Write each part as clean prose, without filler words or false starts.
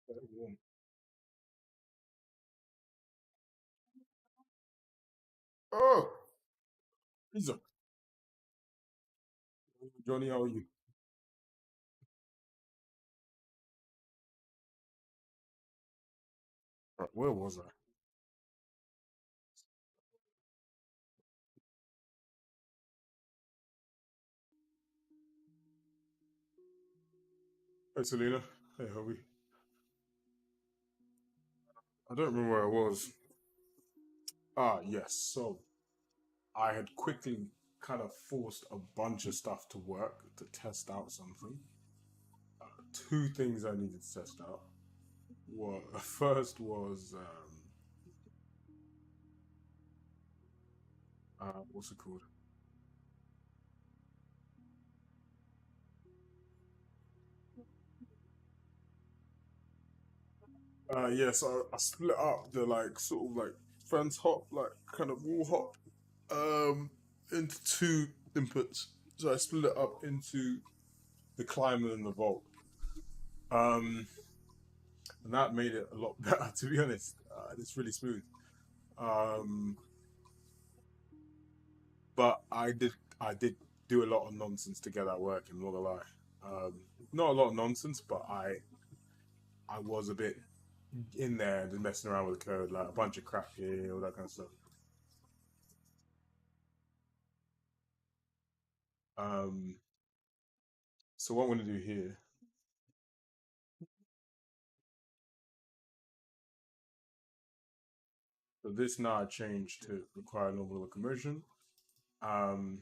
Very warm. Oh, pizza. Johnny, how are you? Right, where was I? Hey, Selena. Hey, how are we? I don't remember where I was. Ah, yes. So I had quickly kind of forced a bunch of stuff to work to test out something. Two things I needed to test out. Well, first was what's it called? Yeah. So I split up the like sort of like fence hop, like kind of wall hop, into two inputs. So I split it up into the climber and the vault. Um, and that made it a lot better, to be honest. It's really smooth. Um, but I did do a lot of nonsense to get that working. Not gonna lie. Not a lot of nonsense, but I was a bit in there just messing around with the code, like a bunch of crap here, all that kind of stuff. Um, so what I'm gonna do here. So this now I changed to require normal locomotion. Um,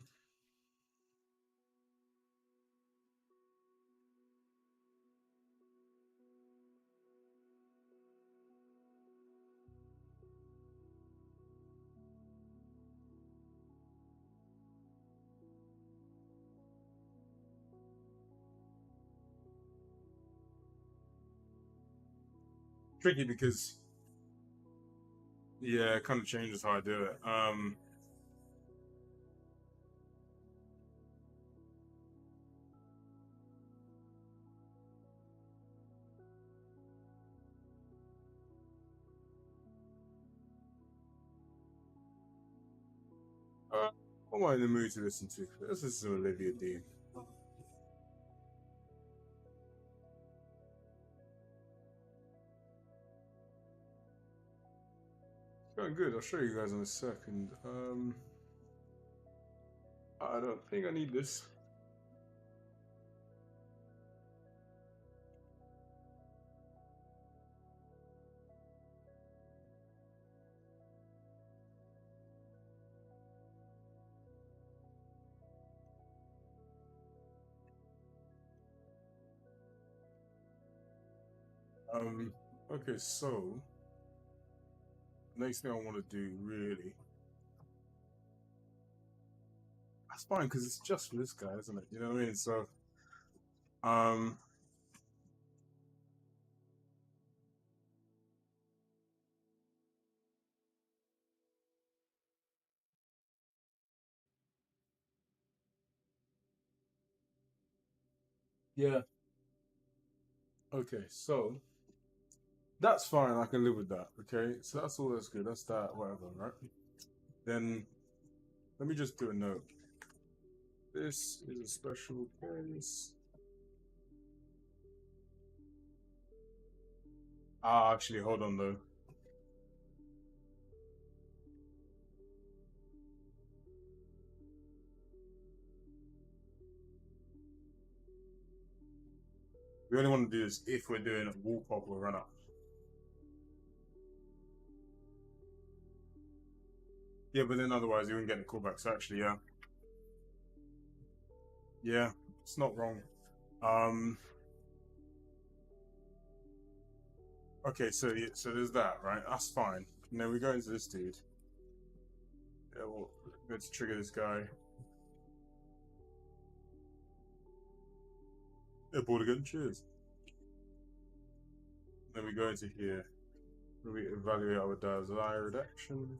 Tricky because yeah, it kind of changes how I do it. Uh, what am I in the mood to listen to? Let's listen to Olivia Dean. It's going good. I'll show you guys in a second. I don't think I need this. Okay, so next thing I want to do really, that's fine because it's just for this guy, isn't it? You know what I mean? So, um, yeah. Okay, so that's fine. I can live with that. Okay, so that's all that's good. That's that, whatever, right? Then let me just do a note. This is a special case. Ah, actually, hold on though. We only want to do this if we're doing a wall pop or run up. Yeah, but then otherwise you wouldn't get the callback. So actually, yeah, yeah, it's not wrong. Um, okay, so yeah, so there's that, right? That's fine. And then we go into this dude. Yeah, well, let's trigger this guy. Yeah, board again. Cheers. Then we go into here. We evaluate our desired action.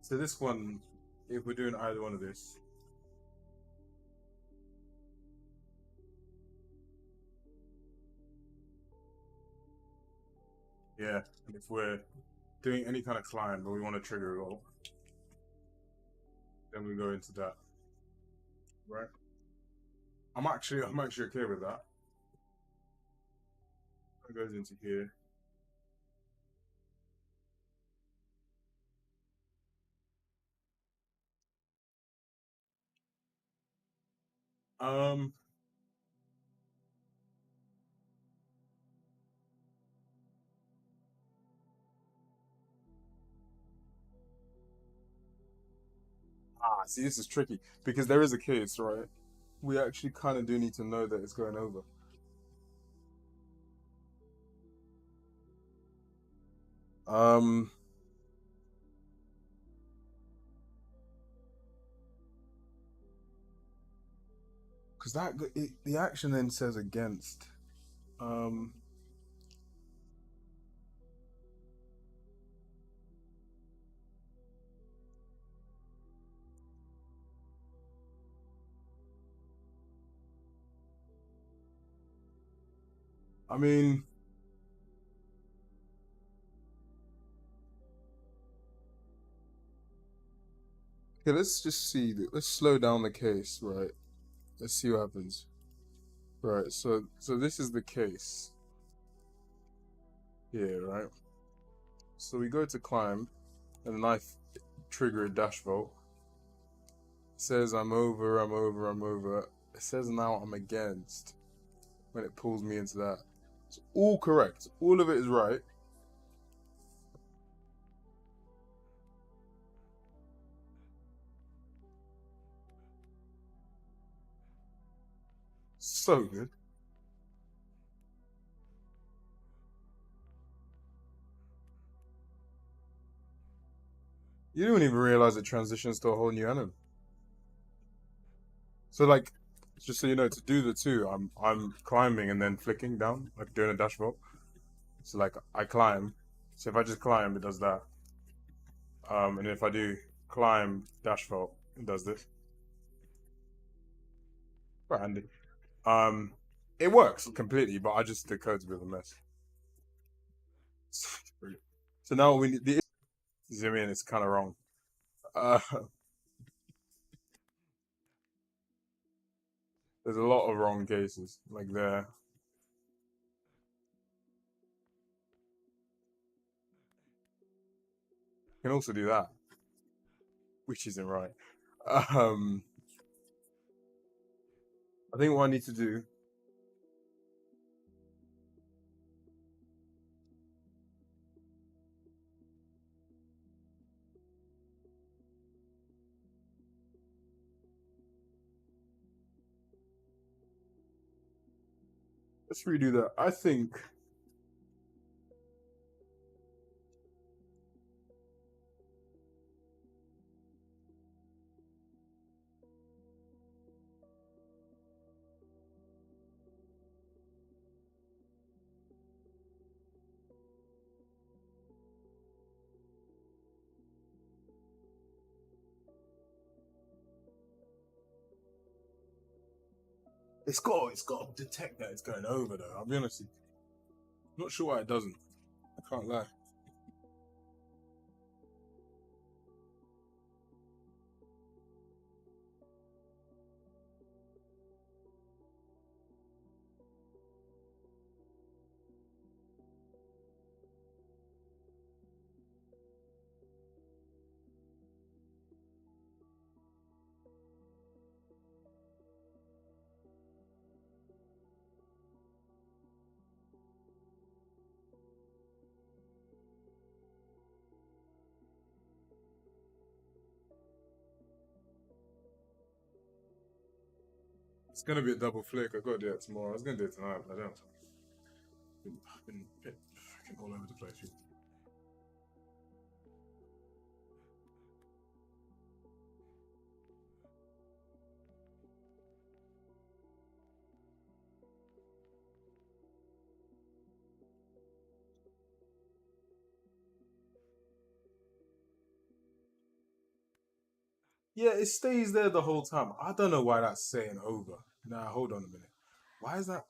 So this one, if we're doing either one of this, yeah. And if we're doing any kind of climb, but we want to trigger a roll, then we go into that, right? I'm actually okay with that. It goes into here. Um, see, this is tricky because there is a case, right? We actually kind of do need to know that it's going over. Um, because the action then says against. Um, I mean, okay, let's just see. Let's slow down the case, right? Let's see what happens. Right. So this is the case here, right? So we go to climb, and the knife trigger a dash vault. It says I'm over, I'm over, I'm over. It says now I'm against when it pulls me into that. It's all correct. All of it is right. So good. You don't even realize it transitions to a whole new anime. So like, just so you know, to do the two, I'm climbing and then flicking down, like doing a dash vault. So like I climb. So if I just climb, it does that. And if I do climb dash vault, it does this. Quite handy. Um, it works completely, but I just the code's a bit of a mess. So now we need the zoom in. It's kind of wrong. Uh, there's a lot of wrong cases. Like there, you can also do that, which isn't right. Um, I think what I need to do. Let's redo that. I think it's got to detect that it's going over though. I'll be honest. I'm not sure why it doesn't. I can't lie. It's gonna be a double flick. I gotta do it tomorrow. I was gonna do it tonight, but I don't. I've been a bit fucking all over the place. Yeah, it stays there the whole time. I don't know why that's saying over. Nah, hold on a minute. Why is that?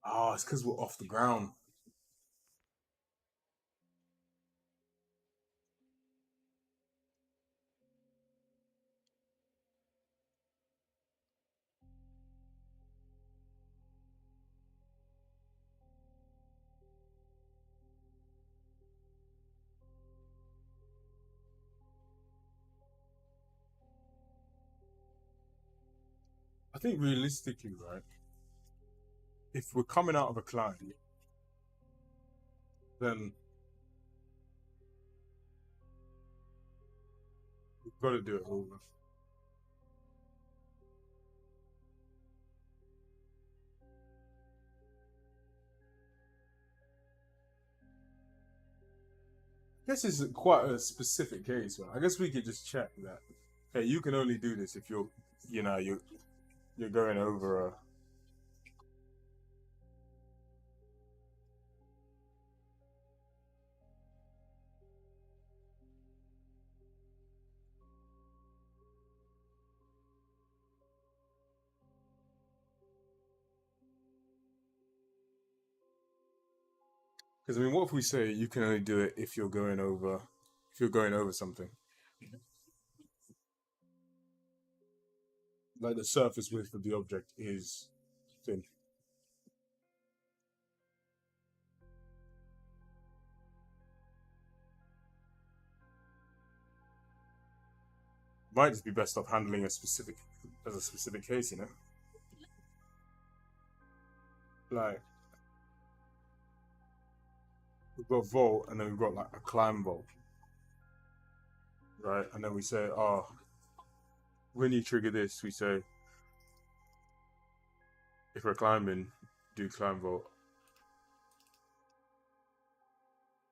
Oh, it's because we're off the ground. I think realistically, right, if we're coming out of a climb, then we've got to do it over. This is quite a specific case, right? I guess we could just check that. Hey, you can only do this if you're, you're going over a. Because I mean, what if we say you can only do it if you're going over something like the surface width of the object is thin. Might just be best off handling a specific case, you know. Like we've got vault, and then we've got like a climb vault, right? And then we say, oh, when you trigger this, we say if we're climbing, do climb vault.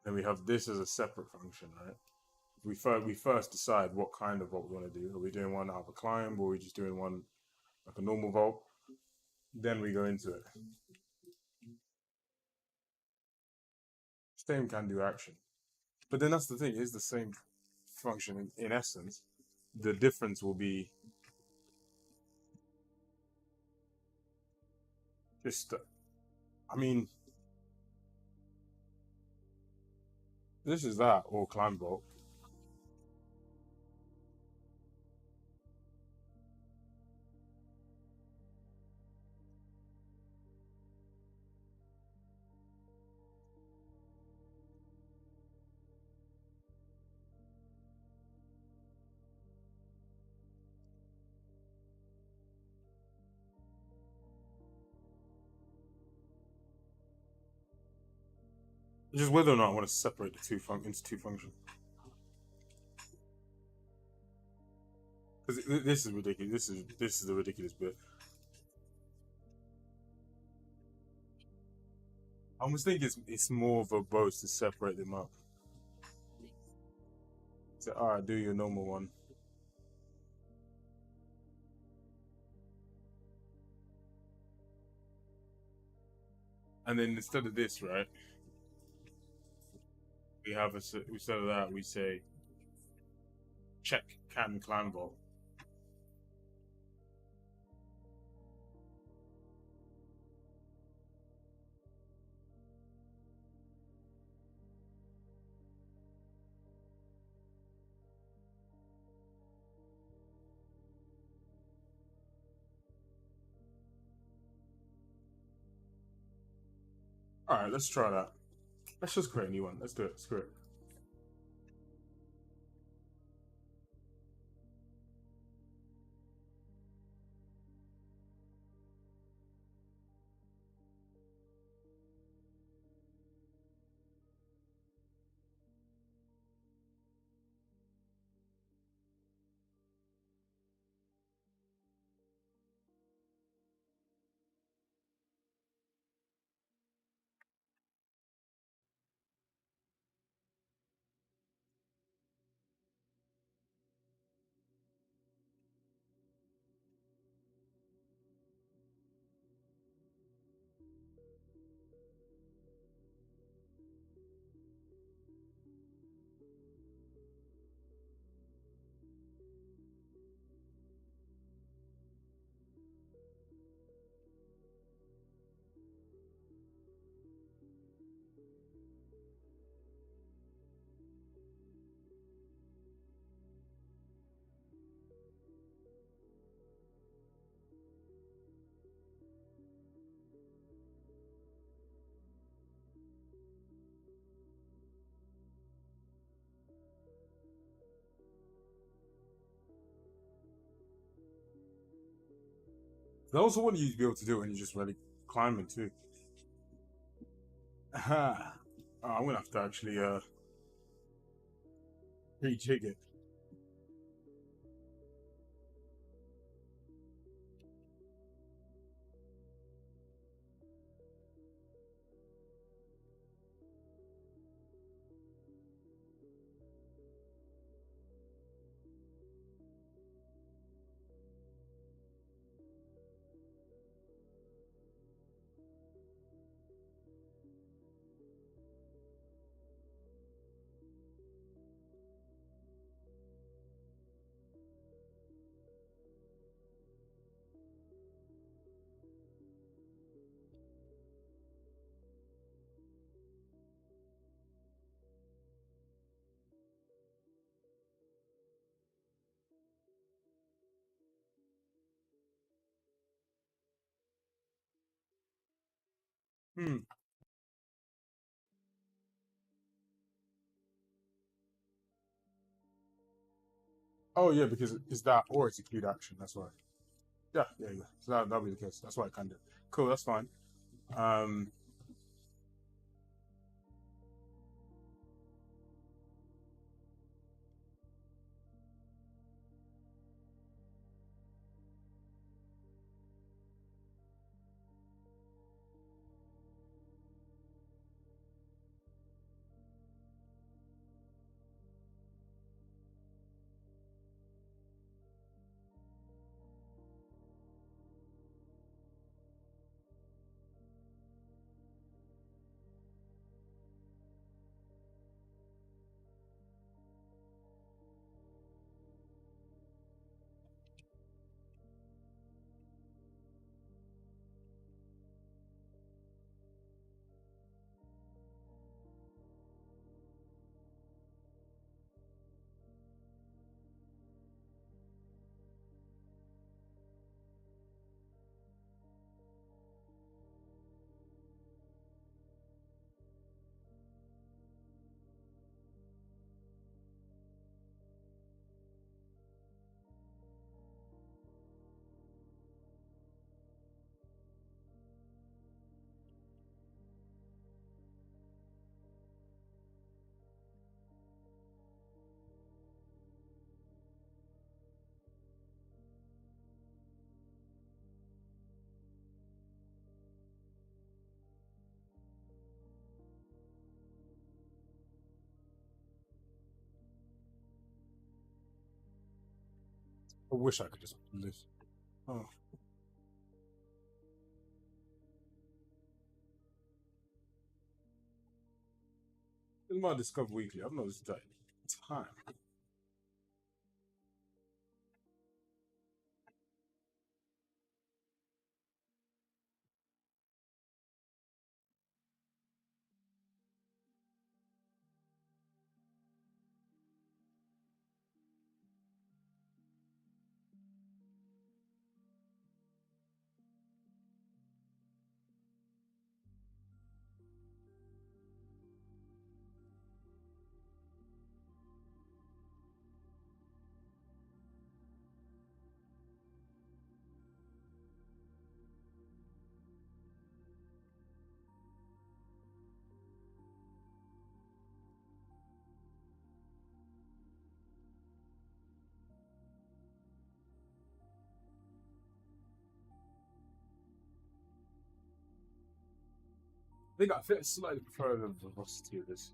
Then we have this as a separate function, right? We first decide what kind of vault we want to do. Are we doing one out of a climb, or are we just doing one like a normal vault? Then we go into it. Same can do action, but then that's the thing. It's the same function in essence. The difference will be just. I mean, this is that or climb vault. Just whether or not I want to separate the into two functions. Because this is ridiculous. This is the ridiculous bit. I almost think it's more of a boast to separate them up. So, all right, do your normal one, and then instead of this, right, we have instead of that we say check can climb vault. All right, let's try that. Let's just create a new one. Let's do it. Screw it. They also want you to be able to do it when you're just really climbing too. Aha. Oh, I'm gonna have to actually rejig it. Hmm. Oh yeah, because it's that or it's a cute action. That's why. Yeah, yeah, yeah. So that'll be the case. That's why I can do. Cool. That's fine. Um. I wish I could just live. Oh, it's my Discover Weekly. I've noticed that time. I think I slightly prefer the velocity of this.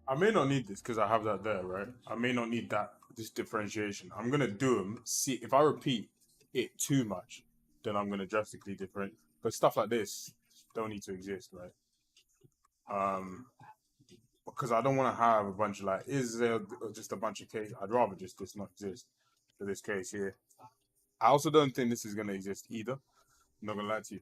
I may not need this because I have that there, right? I may not need this differentiation. I'm gonna do them. See if I repeat it too much, then I'm gonna drastically different. But stuff like this don't need to exist, right? Um, because I don't want to have a bunch of like, is there just a bunch of cases? I'd rather just this not exist for this case here. I also don't think this is gonna exist either. I'm not gonna lie to you.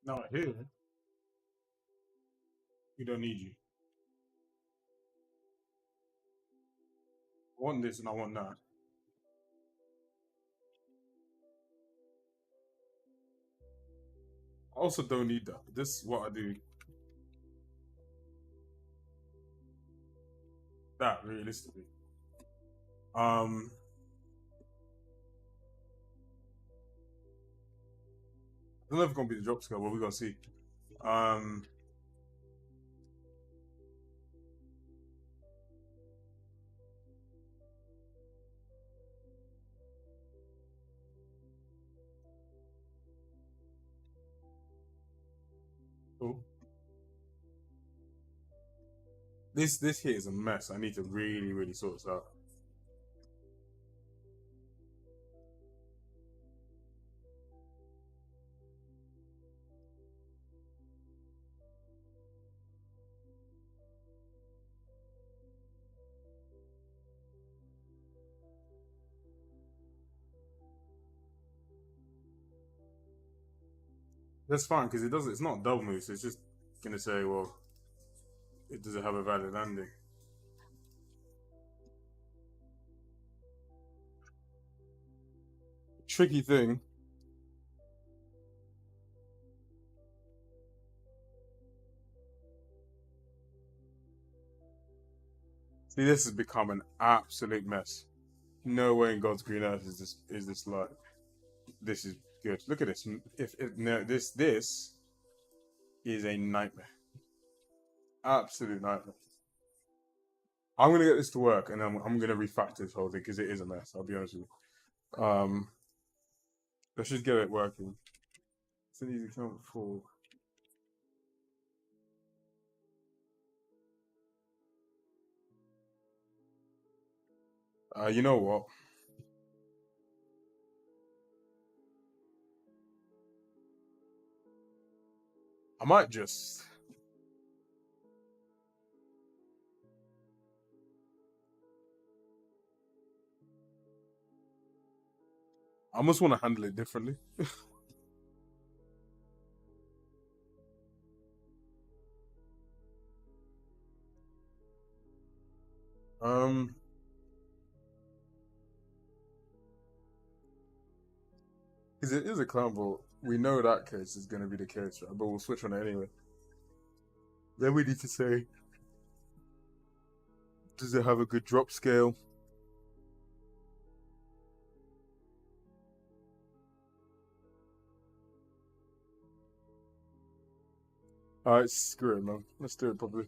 No, here we don't need you. I want this and I want that. I also don't need that. This is what I do. That realistically. Um, I don't know if it's gonna be the drop scale, but we're gonna see. Um, cool. This here is a mess. I need to really sort this out. That's fine because it doesn't. It's not double moves. It's just gonna say, well, it doesn't have a valid landing. Tricky thing. See, this has become an absolute mess. No way in God's green earth is this like this is good. Look at this. If no this is a nightmare. Absolute nightmare. I'm gonna get this to work, and I'm gonna refactor this whole thing because it is a mess. I'll be honest with you. Let's just get it working. It's an easy count for. You know what? I might just. I almost want to handle it differently. Um, because it is a clown vault. we know that case is going to be the case, right? But we'll switch on it anyway. Then we need to say, does it have a good drop scale? Alright, screw it, man. Let's do it properly.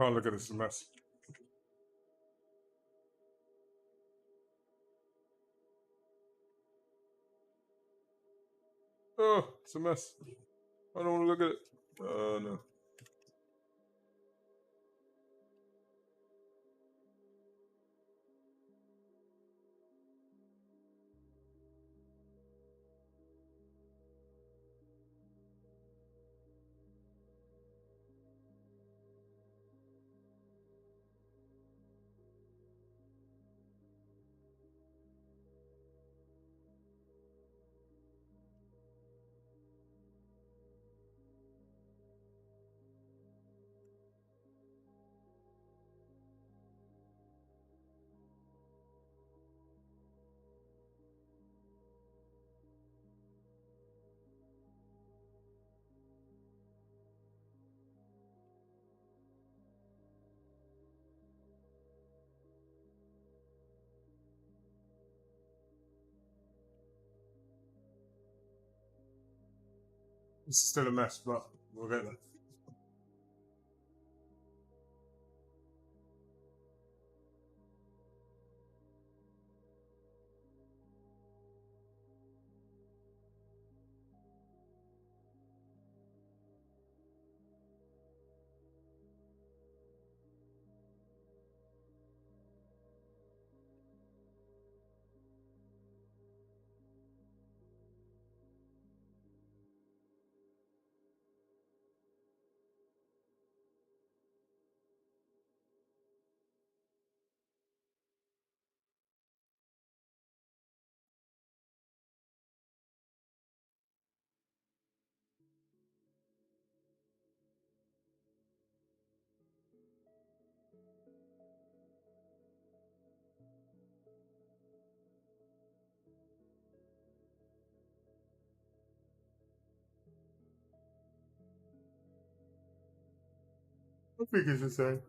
Oh, look at this mess. Oh, it's a mess. I don't want to look at it. Oh, no. It's still a mess, but we'll get there. I think it's the same.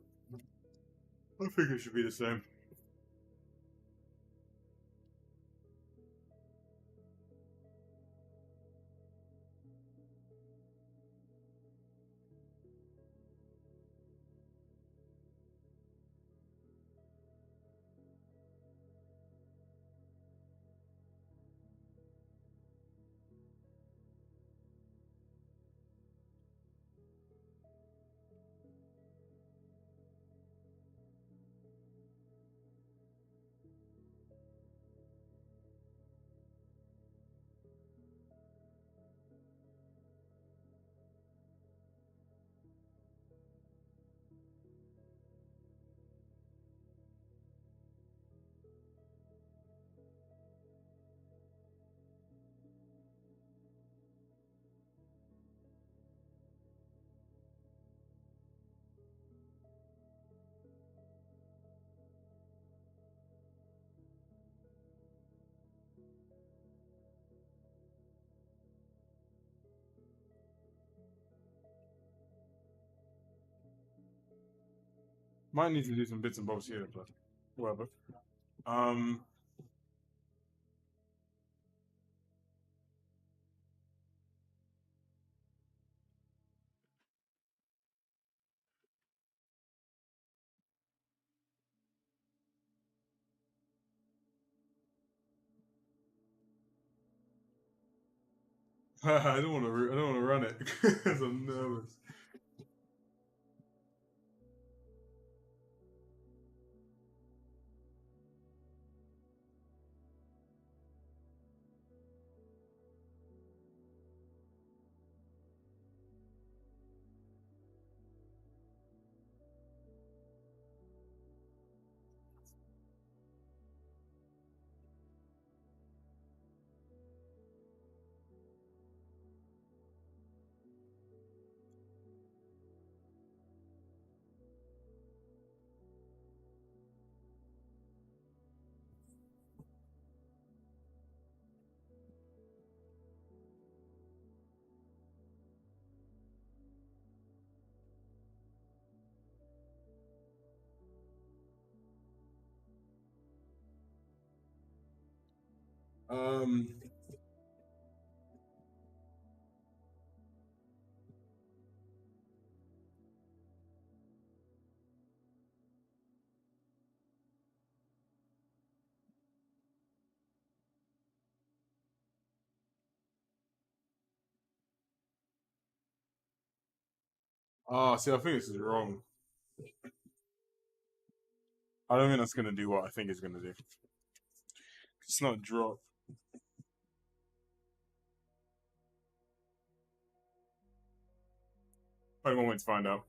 I think it should be the same. Might need to do some bits and bobs here, but whatever. Um, I don't want to. I don't want to run it because I'm nervous. Um, see, I think this is wrong. I don't think that's gonna do what I think it's gonna do. It's not drop. I won't wait to find out.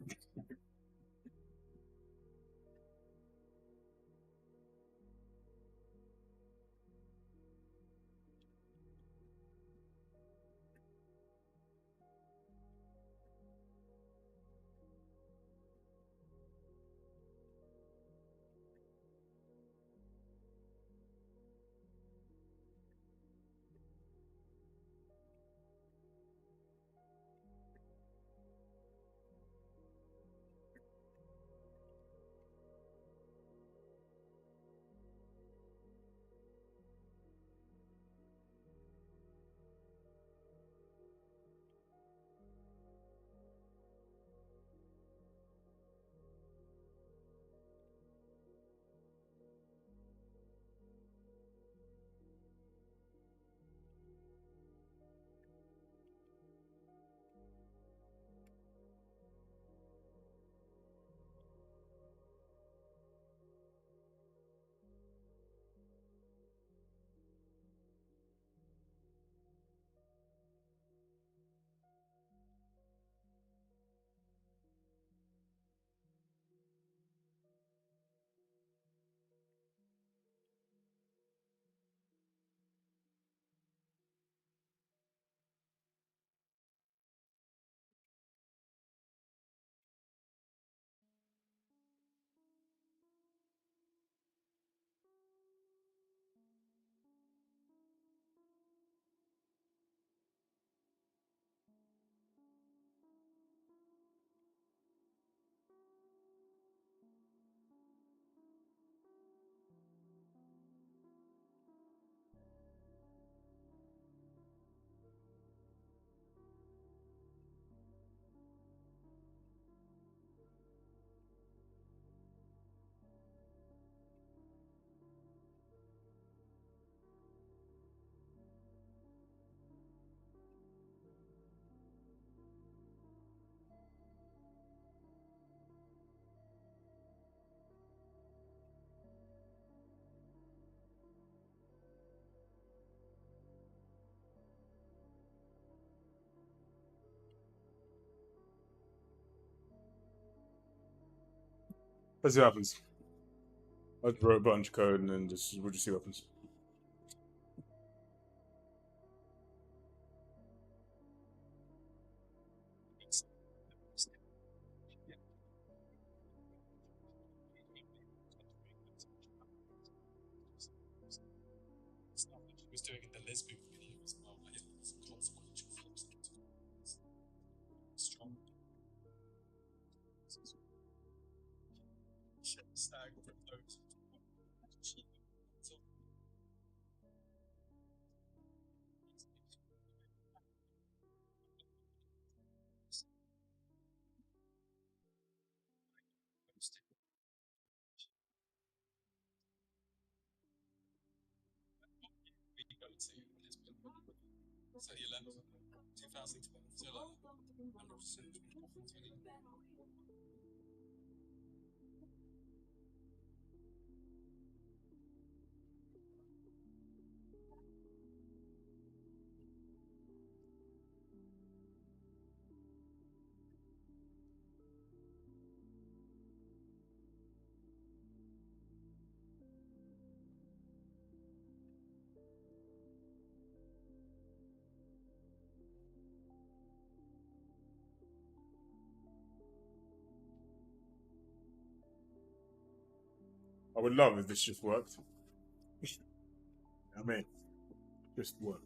Let's see what happens. I wrote a bunch of code and then we'll just see what happens. I would love if this just worked. I mean, just worked.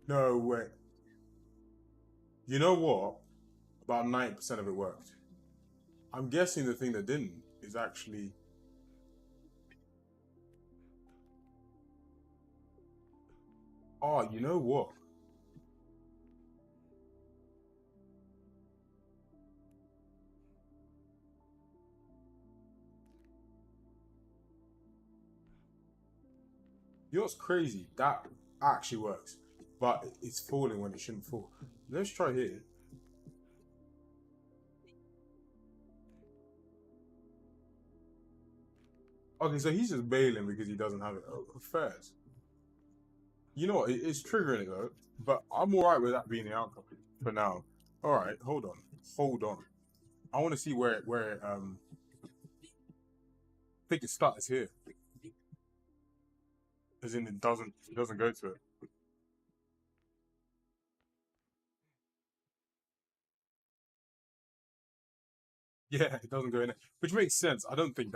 No way. You know what? About 90% of it worked. I'm guessing the thing that didn't is actually. Oh, you know what? You know what's crazy? That actually works. But it's falling when it shouldn't fall. Let's try here. Okay, so he's just bailing because he doesn't have it. Oh, fair. You know what? It's triggering it though. But I'm alright with that being the outcome for now. Alright, hold on. Hold on. I want to see where I think it starts here. As in it doesn't go to it. Yeah, it doesn't go in it. Which makes sense. I don't think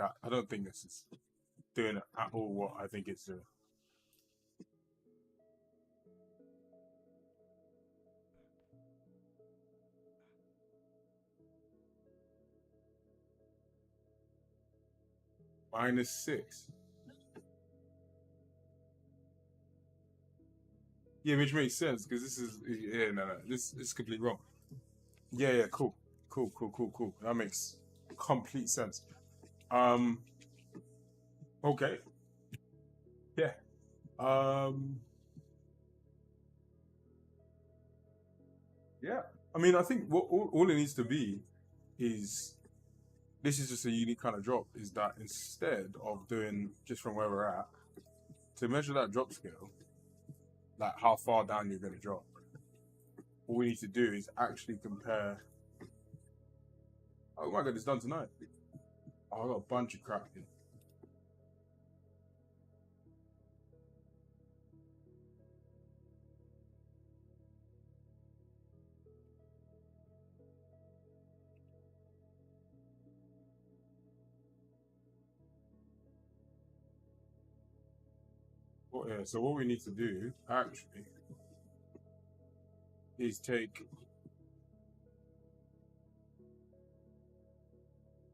this is doing it at all what I think it's doing. -6. Yeah, which makes sense because this is yeah, no, this is completely wrong. Yeah, yeah, cool. Cool, cool, cool, cool. That makes complete sense. Um, okay. Yeah. Um, yeah. I mean, I think what all it needs to be is this is just a unique kind of drop. Is that instead of doing just from where we're at to measure that drop scale, like how far down you're going to drop, all we need to do is actually compare. Oh my god, it's done tonight. Oh, I got a bunch of crap here. Well, yeah, so what we need to do actually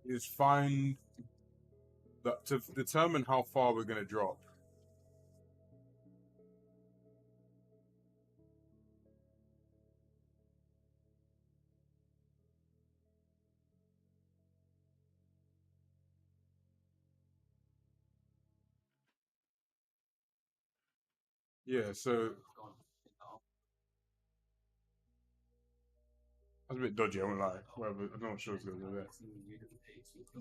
is find that to determine how far we're going to drop. Yeah, so That's a bit dodgy, I won't lie. Whatever, I'm not sure what's going on there.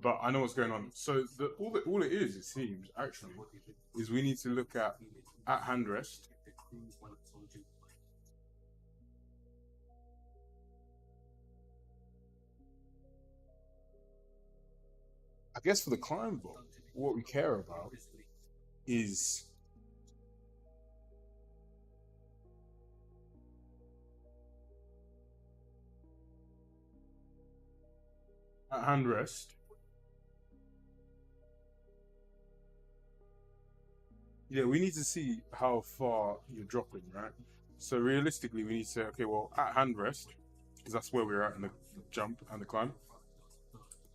But I know what's going on. So all it is, it seems, actually, is we need to look at hand rest. I guess for the climb vault, what we care about is at hand rest. Yeah, we need to see how far you're dropping, right? So realistically, we need to say, okay, well, at hand rest, because that's where we're at in the jump and the climb.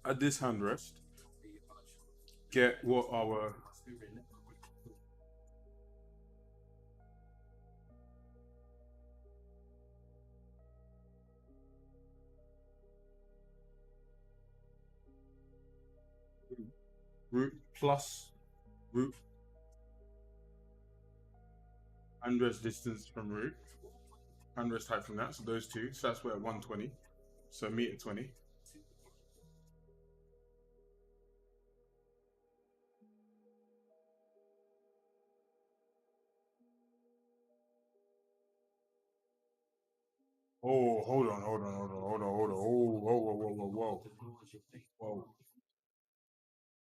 At this hand rest, get what our route plus route hand rest distance from route, hand rest height from that. So those two. So that's where 120. So meter 20. Oh, hold on. Oh, whoa.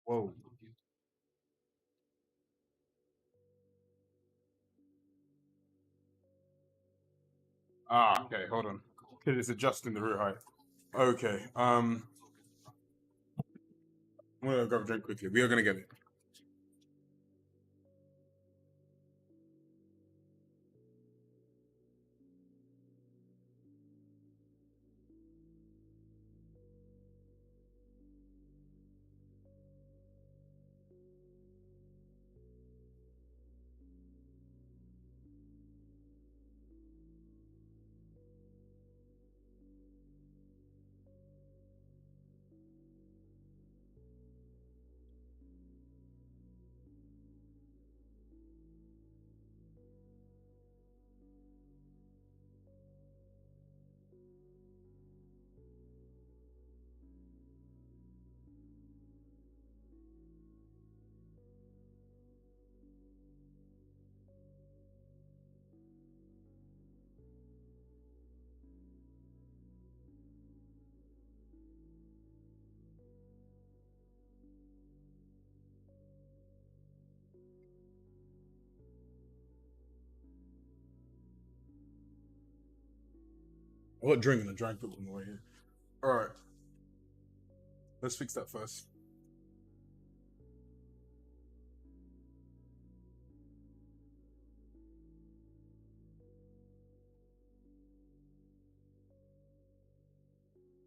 Whoa. Ah, okay, hold on. Because it's adjusting the route height. Okay, I'm gonna grab a drink quickly. We are gonna get it. I got drink and I drank it on the way here. Alright, let's fix that first.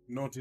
Naughty.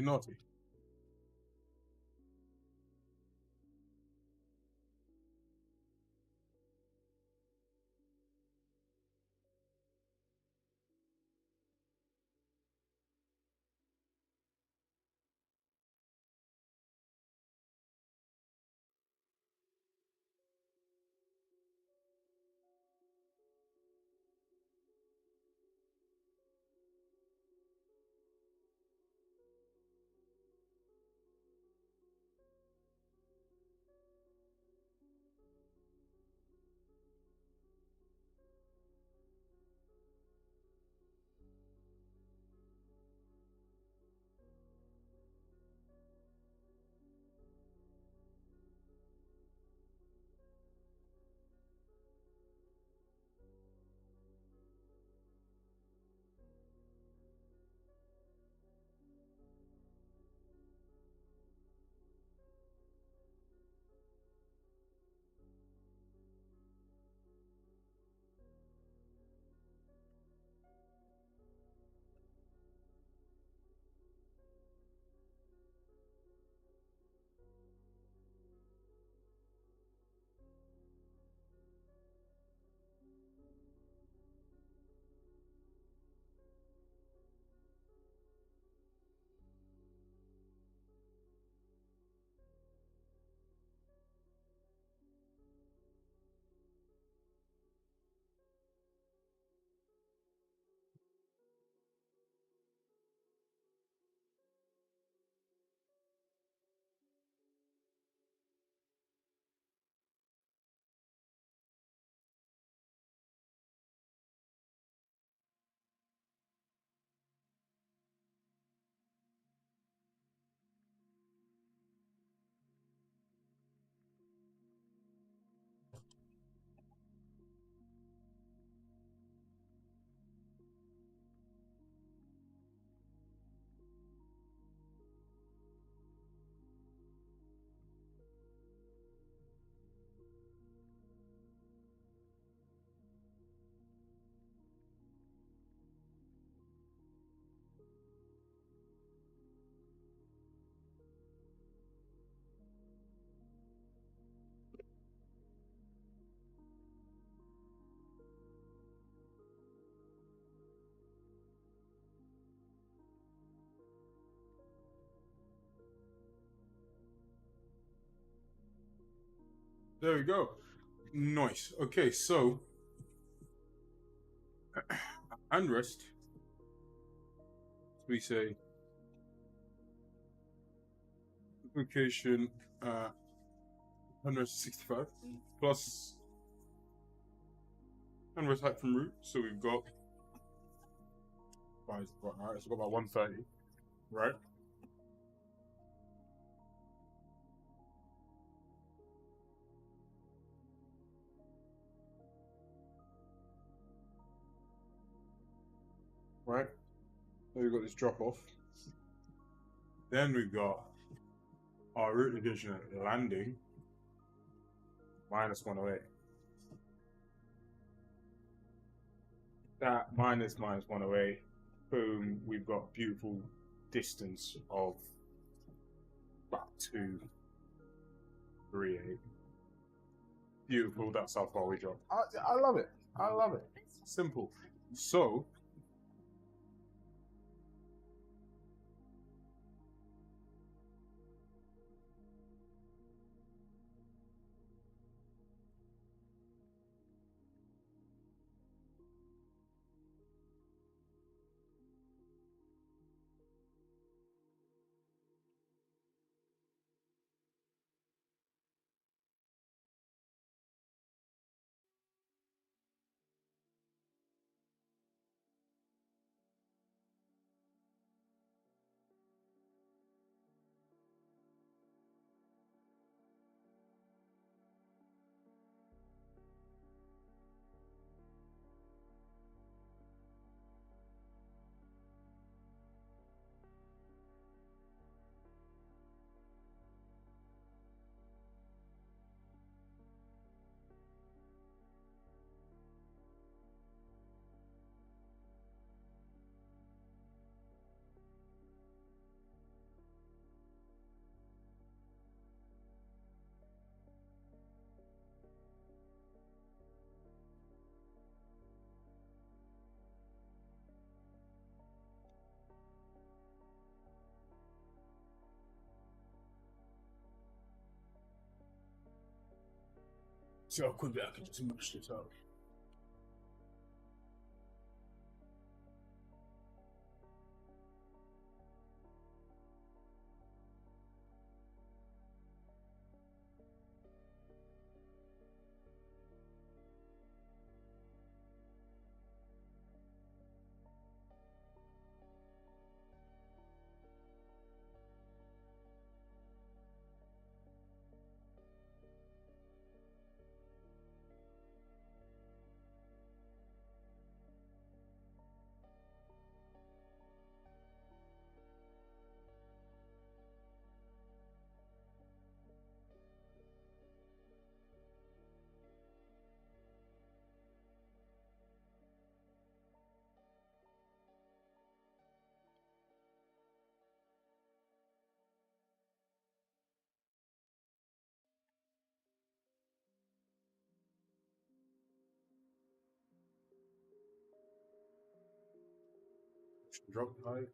There we go. Nice. Okay, so handrest. We say duplication. Uh, 165 plus handrest height from root. So we've got. Alright, so we've got about 130, right? Right. Then we've got this drop off. Then we've got our root division landing minus 108. That minus 108. Boom. We've got beautiful distance of about 238. Beautiful. That's how far we drop. I love it. I love it. Simple. So. See how quickly I can just mush this up. Drop height.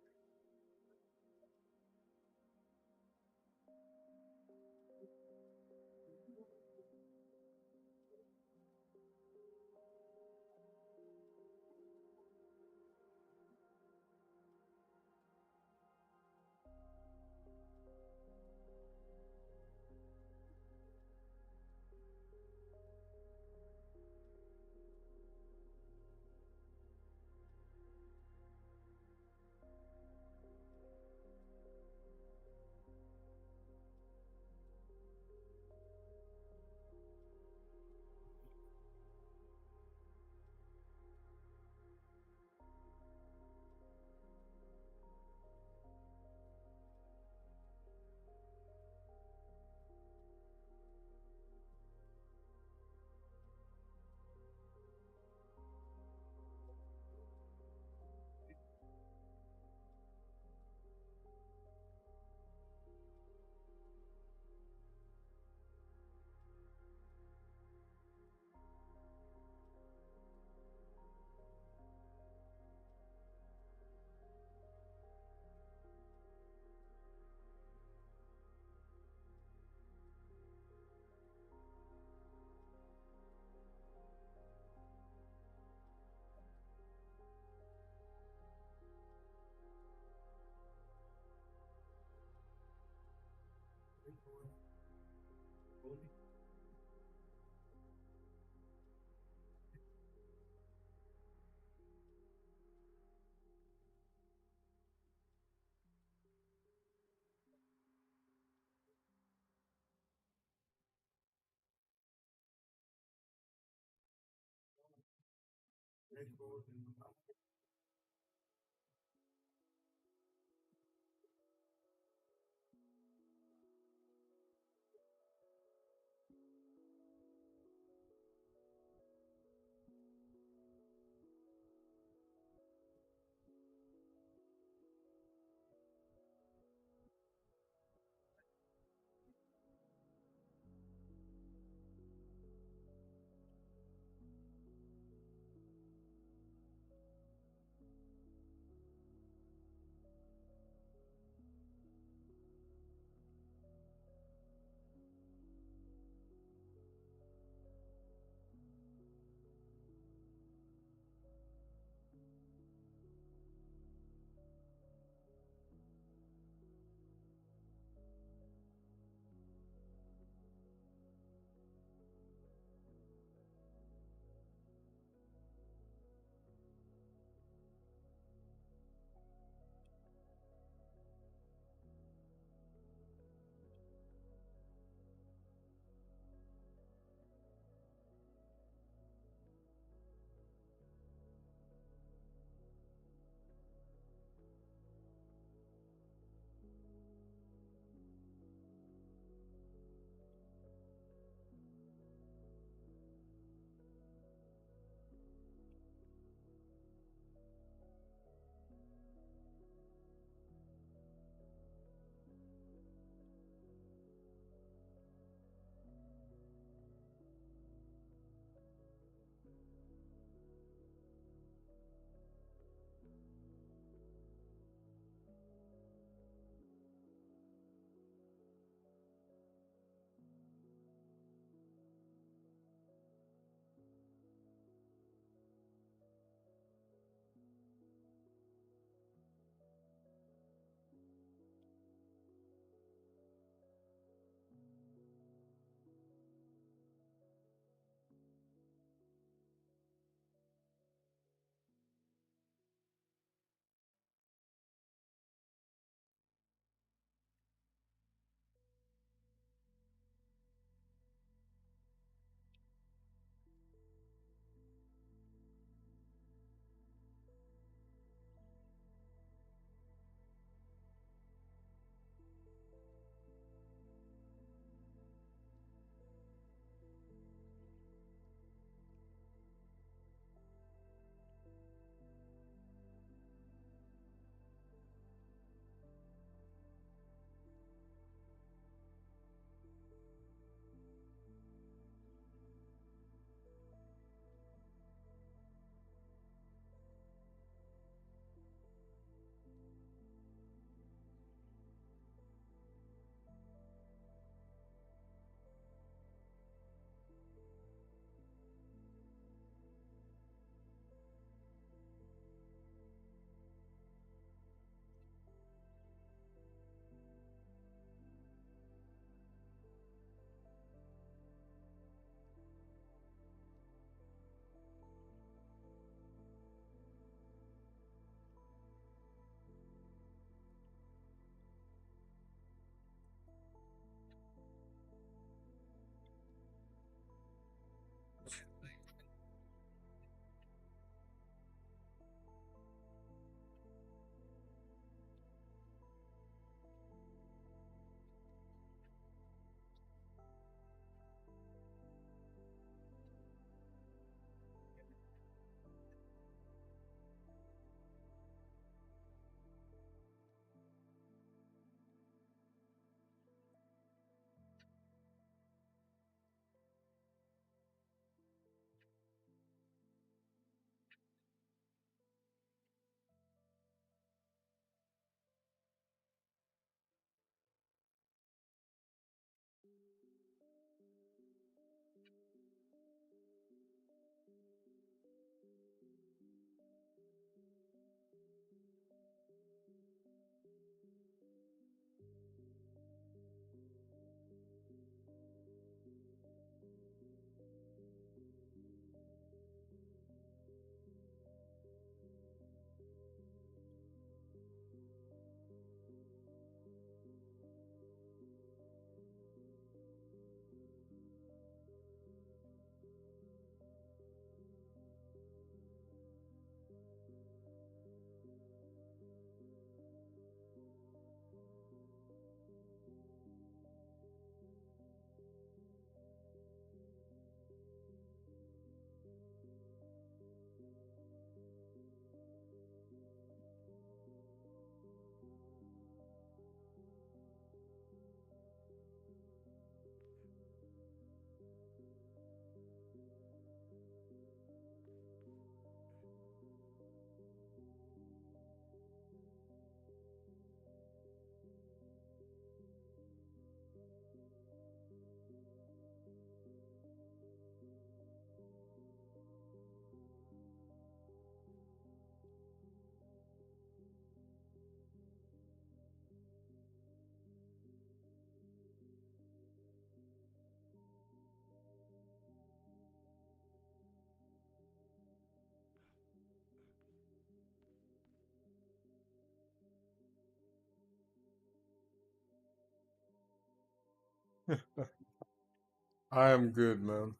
I am good, man.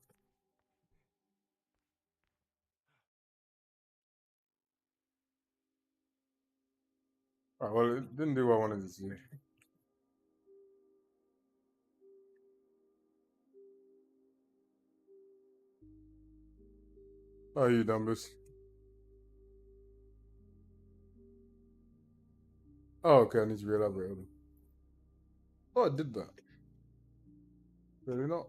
Alright, well, it didn't do what I wanted to see. Oh, you dumbers. Oh, okay, I need to re-elaborate on it. Oh, I did that. Really not?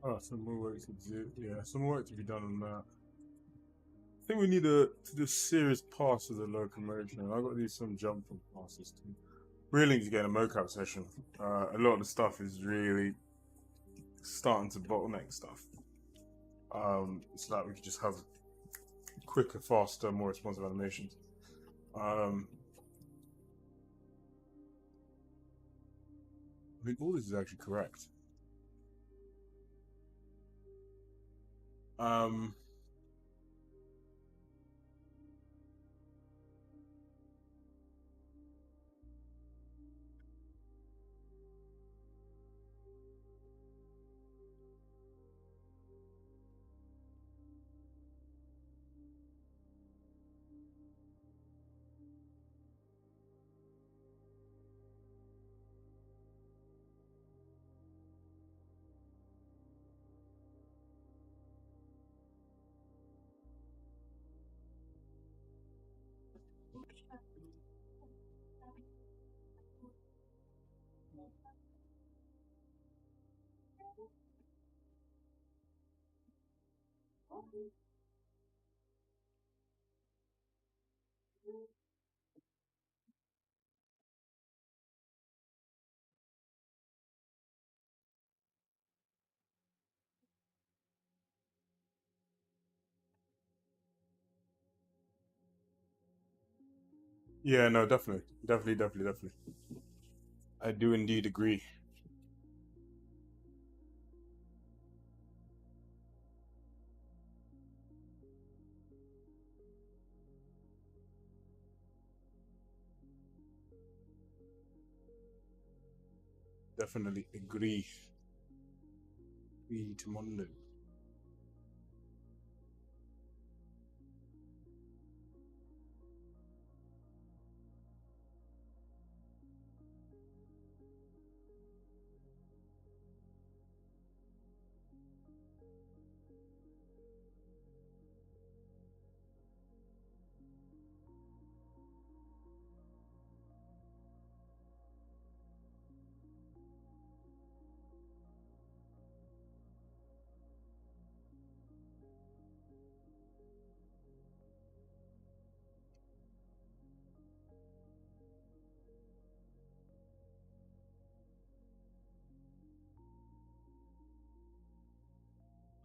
Oh, some more work to do. Yeah, some more work to be done on that. I think we need to do serious pass of the locomotion. I've got to do some jumping passes too. Really need to get a mocap session. A lot of the stuff is really starting to bottleneck stuff. So that we can just have quicker, faster, more responsive animations. I think all this is actually correct. Um, yeah, no, definitely. I do indeed agree. Definitely agree. Agree to Monday.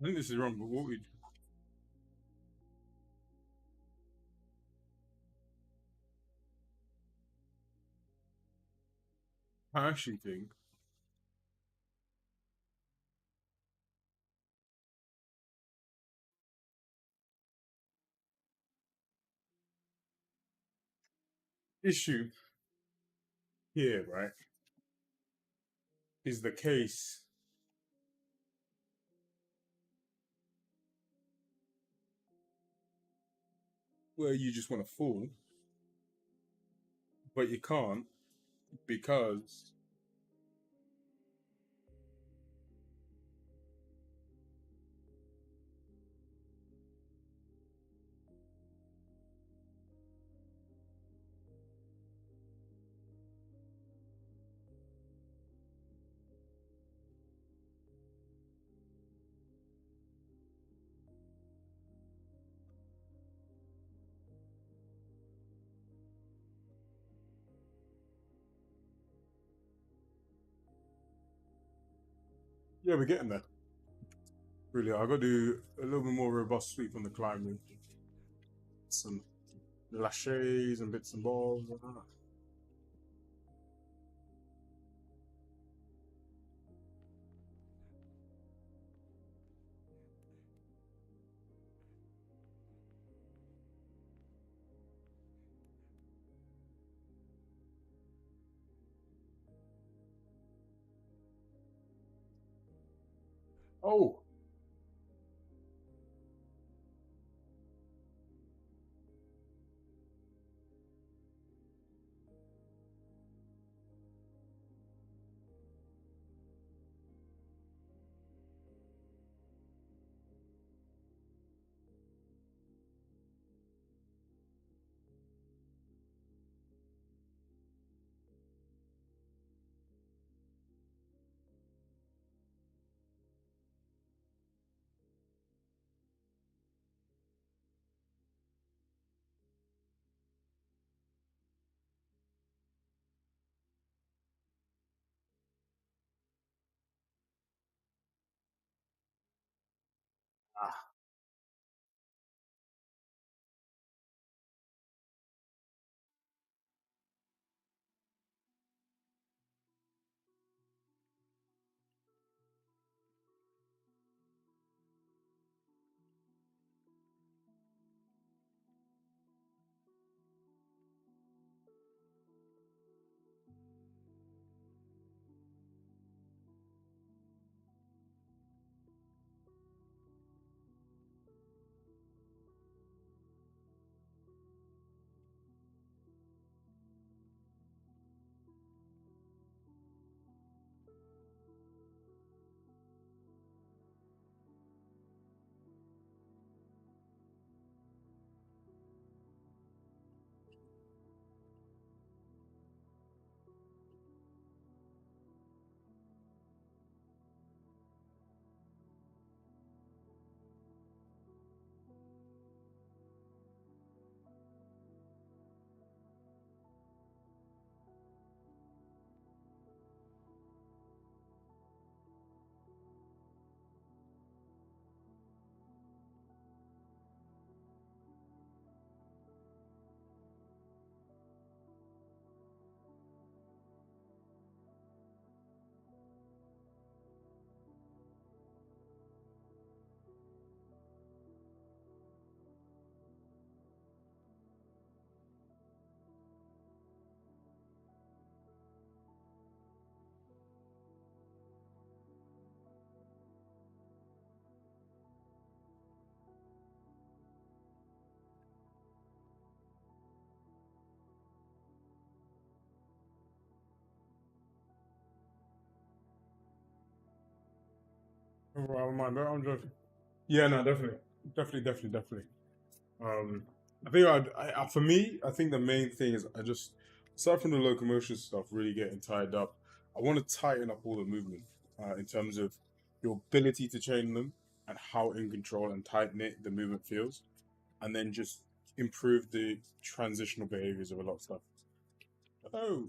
I think this is wrong, but what we I actually think issue here, right, is the case where you just want to fall, but you can't because Yeah, we're getting there. Really, I got to do a little bit more robust sweep on the climbing. Some lâchers and bits and bobs. Oh, well, I'm just. Yeah, no, definitely. Um, I think for me, I think the main thing is I just, aside from the locomotion stuff, really getting tied up. I want to tighten up all the movement in terms of your ability to chain them and how in control and tight knit the movement feels, and then just improve the transitional behaviors of a lot of stuff. Oh,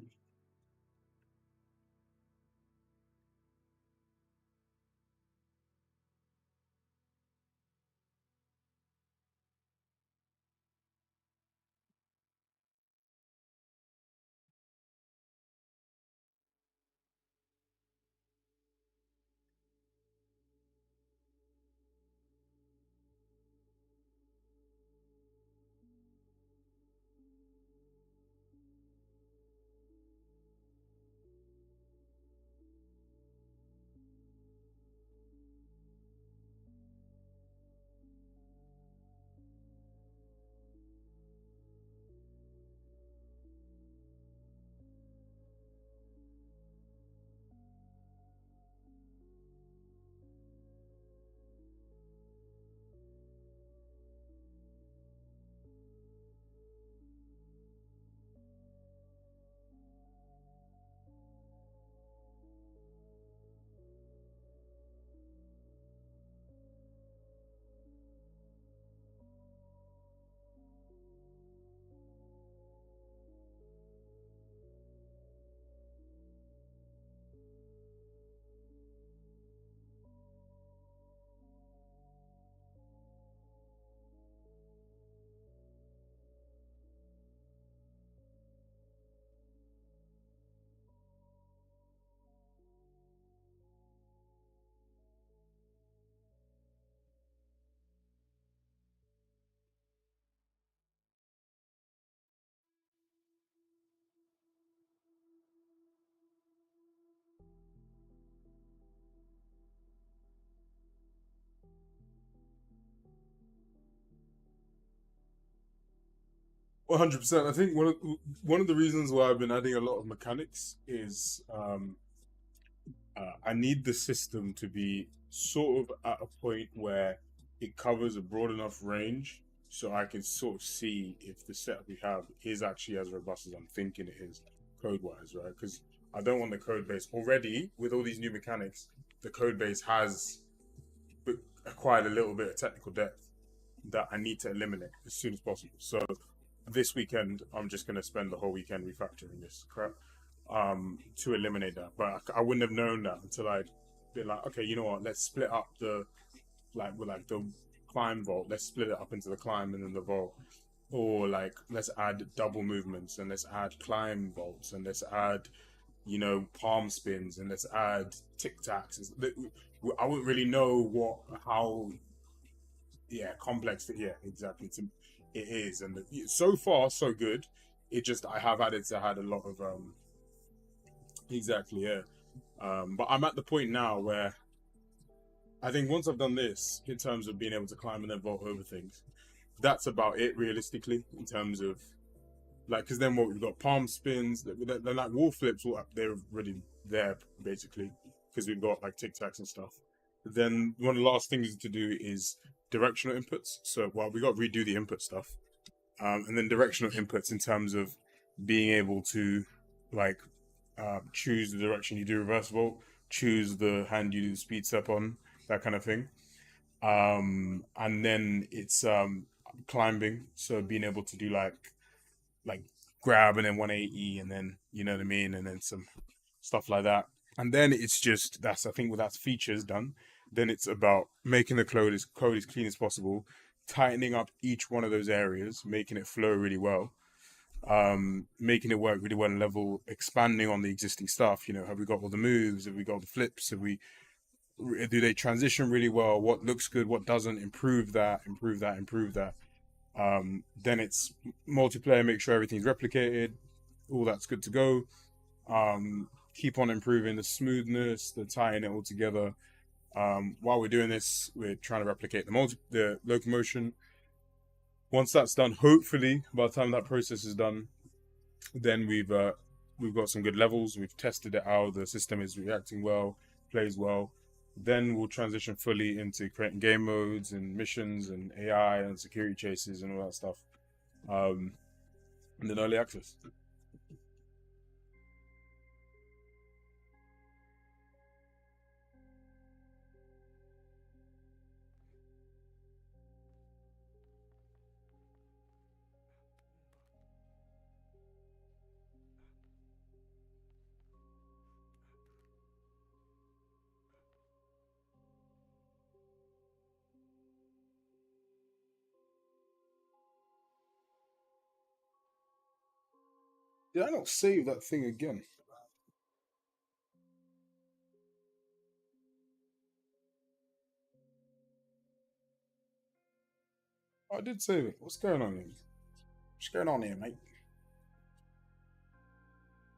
100%. I think one of the reasons why I've been adding a lot of mechanics is I need the system to be sort of at a point where it covers a broad enough range so I can sort of see if the setup we have is actually as robust as I'm thinking it is code wise, right? Because I don't want the code base already with all these new mechanics. The code base has acquired a little bit of technical depth that I need to eliminate as soon as possible. So this weekend, I'm just going to spend the whole weekend refactoring this crap to eliminate that. But I wouldn't have known that until I'd been like, okay, you know what? Let's split up the with the climb vault. Let's split it up into the climb and then the vault. Or like let's add double movements and let's add climb vaults and let's add palm spins and let's add tic tacs. I wouldn't really know how complex. Yeah, exactly. It is, and so far so good. It just I have added to had a lot of exactly, yeah. But I'm at the point now where I think once I've done this in terms of being able to climb and then vault over things, that's about it realistically in terms of like because then what we've got palm spins, they're like wall flips. They're already there basically because we've got like tic tacs and stuff. Then one of the last things to do is directional inputs. So we got to redo the input stuff, and then directional inputs in terms of being able to like choose the direction you do reverse vault, choose the hand you do the speed step on, that kind of thing. And then it's climbing, so being able to do like grab and then 180 and then you know what I mean, and then some stuff like that. And then it's just I think with that features done, then it's about making the code as clean as possible, tightening up each one of those areas, making it flow really well, making it work really well in level, expanding on the existing stuff. Have we got all the moves? Have we got the flips? Do they transition really well? What looks good? What doesn't? Improve that. Improve that. Improve that. Then it's multiplayer. Make sure everything's replicated. All that's good to go. Keep on improving the smoothness, the tying it all together. While we're doing this, we're trying to replicate the locomotion. Once that's done, hopefully by the time that process is done, then we've got some good levels. We've tested it out. The system is reacting well, plays well. Then we'll transition fully into creating game modes and missions and AI and security chases and all that stuff. And then early access. Did I not save that thing again? I did save it. What's going on here? What's going on here, mate?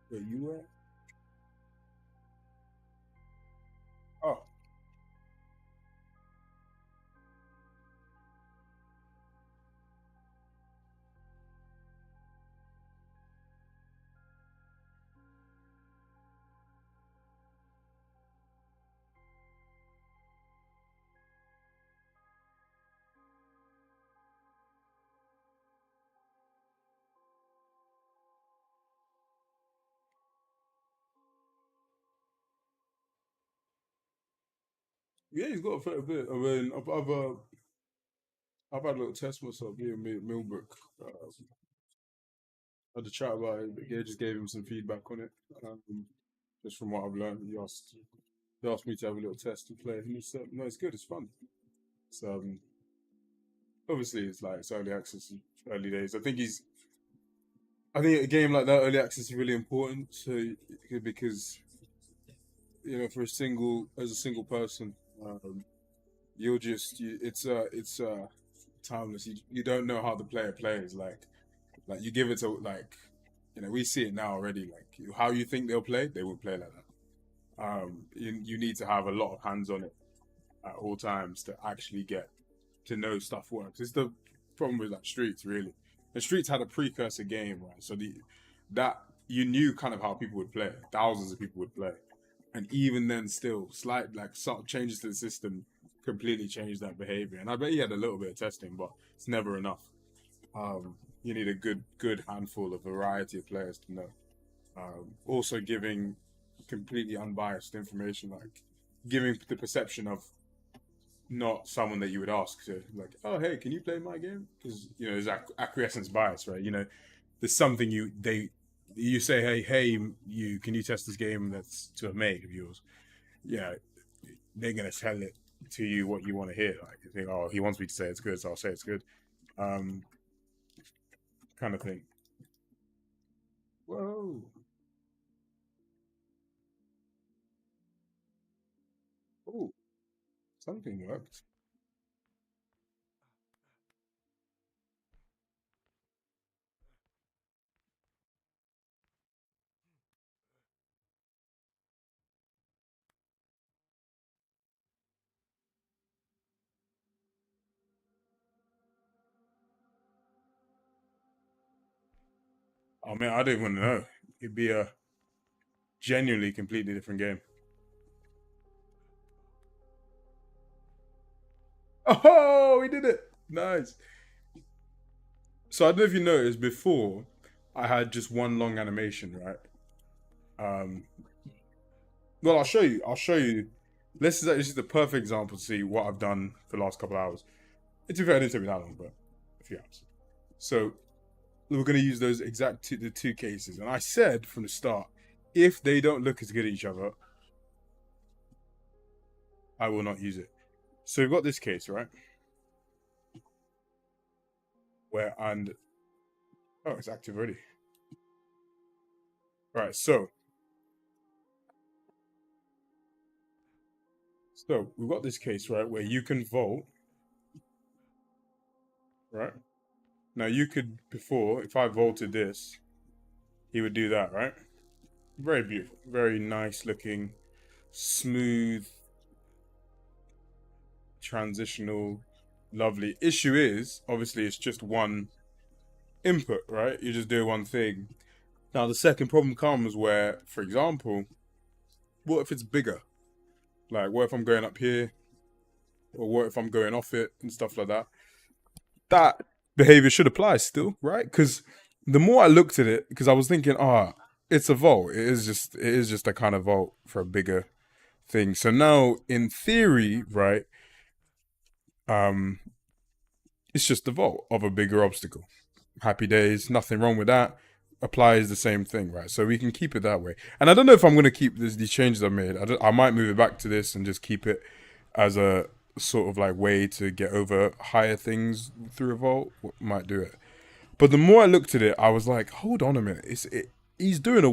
Where you at? Oh, yeah, he's got a fair bit. I mean, I've had a little test myself. Yeah, Millbrook. Had a chat about it. But yeah, just gave him some feedback on it. Just from what I've learned, he asked me to have a little test to play, and he said, "No, it's good. It's fun." So obviously, it's early access, early days. I think a game like that, early access is really important. So because for as a single person, it's timeless. You don't know how the player plays. Like you give it to we see it now already. Like how you think they'll play, they will play like that. You need to have a lot of hands on it at all times to actually get to know stuff works. It's the problem with like streets really. The Streets had a precursor game, right? So that you knew kind of how people would play. Thousands of people would play, and even then, still slight like some changes to the system completely changed that behavior. And I bet he had a little bit of testing, but it's never enough. You need a good handful of variety of players to know. Also giving completely unbiased information, like giving the perception of not someone that you would ask to, like, oh hey, can you play my game? Because there's acquiescence bias, right? There's something you say, hey, you can you test this game that's to a mate of yours? Yeah, they're gonna tell it to you what you want to hear. Like you think, oh, he wants me to say it's good, so I'll say it's good, um, kind of thing. Whoa. Oh, something worked. Oh man, I don't want to know. It'd be a genuinely completely different game. Oh, we did it! Nice. So I don't know if you noticed before, I had just one long animation, right? Um, well, I'll show you. I'll show you. This is the perfect example to see what I've done for the last couple of hours. To be fair, it didn't take me that long, but a few hours. So we're going to use those the two cases, and I said from the start, if they don't look as good at each other, I will not use it. So we've got this case, right? Oh, it's active already. Right, so we've got this case, right, where you can vote, right? Now you could before, if I voted this, he would do that, right? Very beautiful, very nice looking, smooth, transitional, lovely. Issue is, obviously, it's just one input, right? You just do one thing. Now the second problem comes where, for example, what if it's bigger? Like, what if I'm going up here, or what if I'm going off it and stuff like that? That behavior should apply still, right? Because the more I looked at it, because I was thinking, it's a vault. It is just a kind of vault for a bigger thing. So now, in theory, right, um, it's just the vault of a bigger obstacle. Happy days, nothing wrong with that. Applies the same thing, right? So we can keep it that way. And I don't know if I'm going to keep these changes I've made. I might move it back to this and just keep it as a sort of like way to get over higher things through a vault. Might do it. But the more I looked at it, I was like, hold on a minute. He's doing a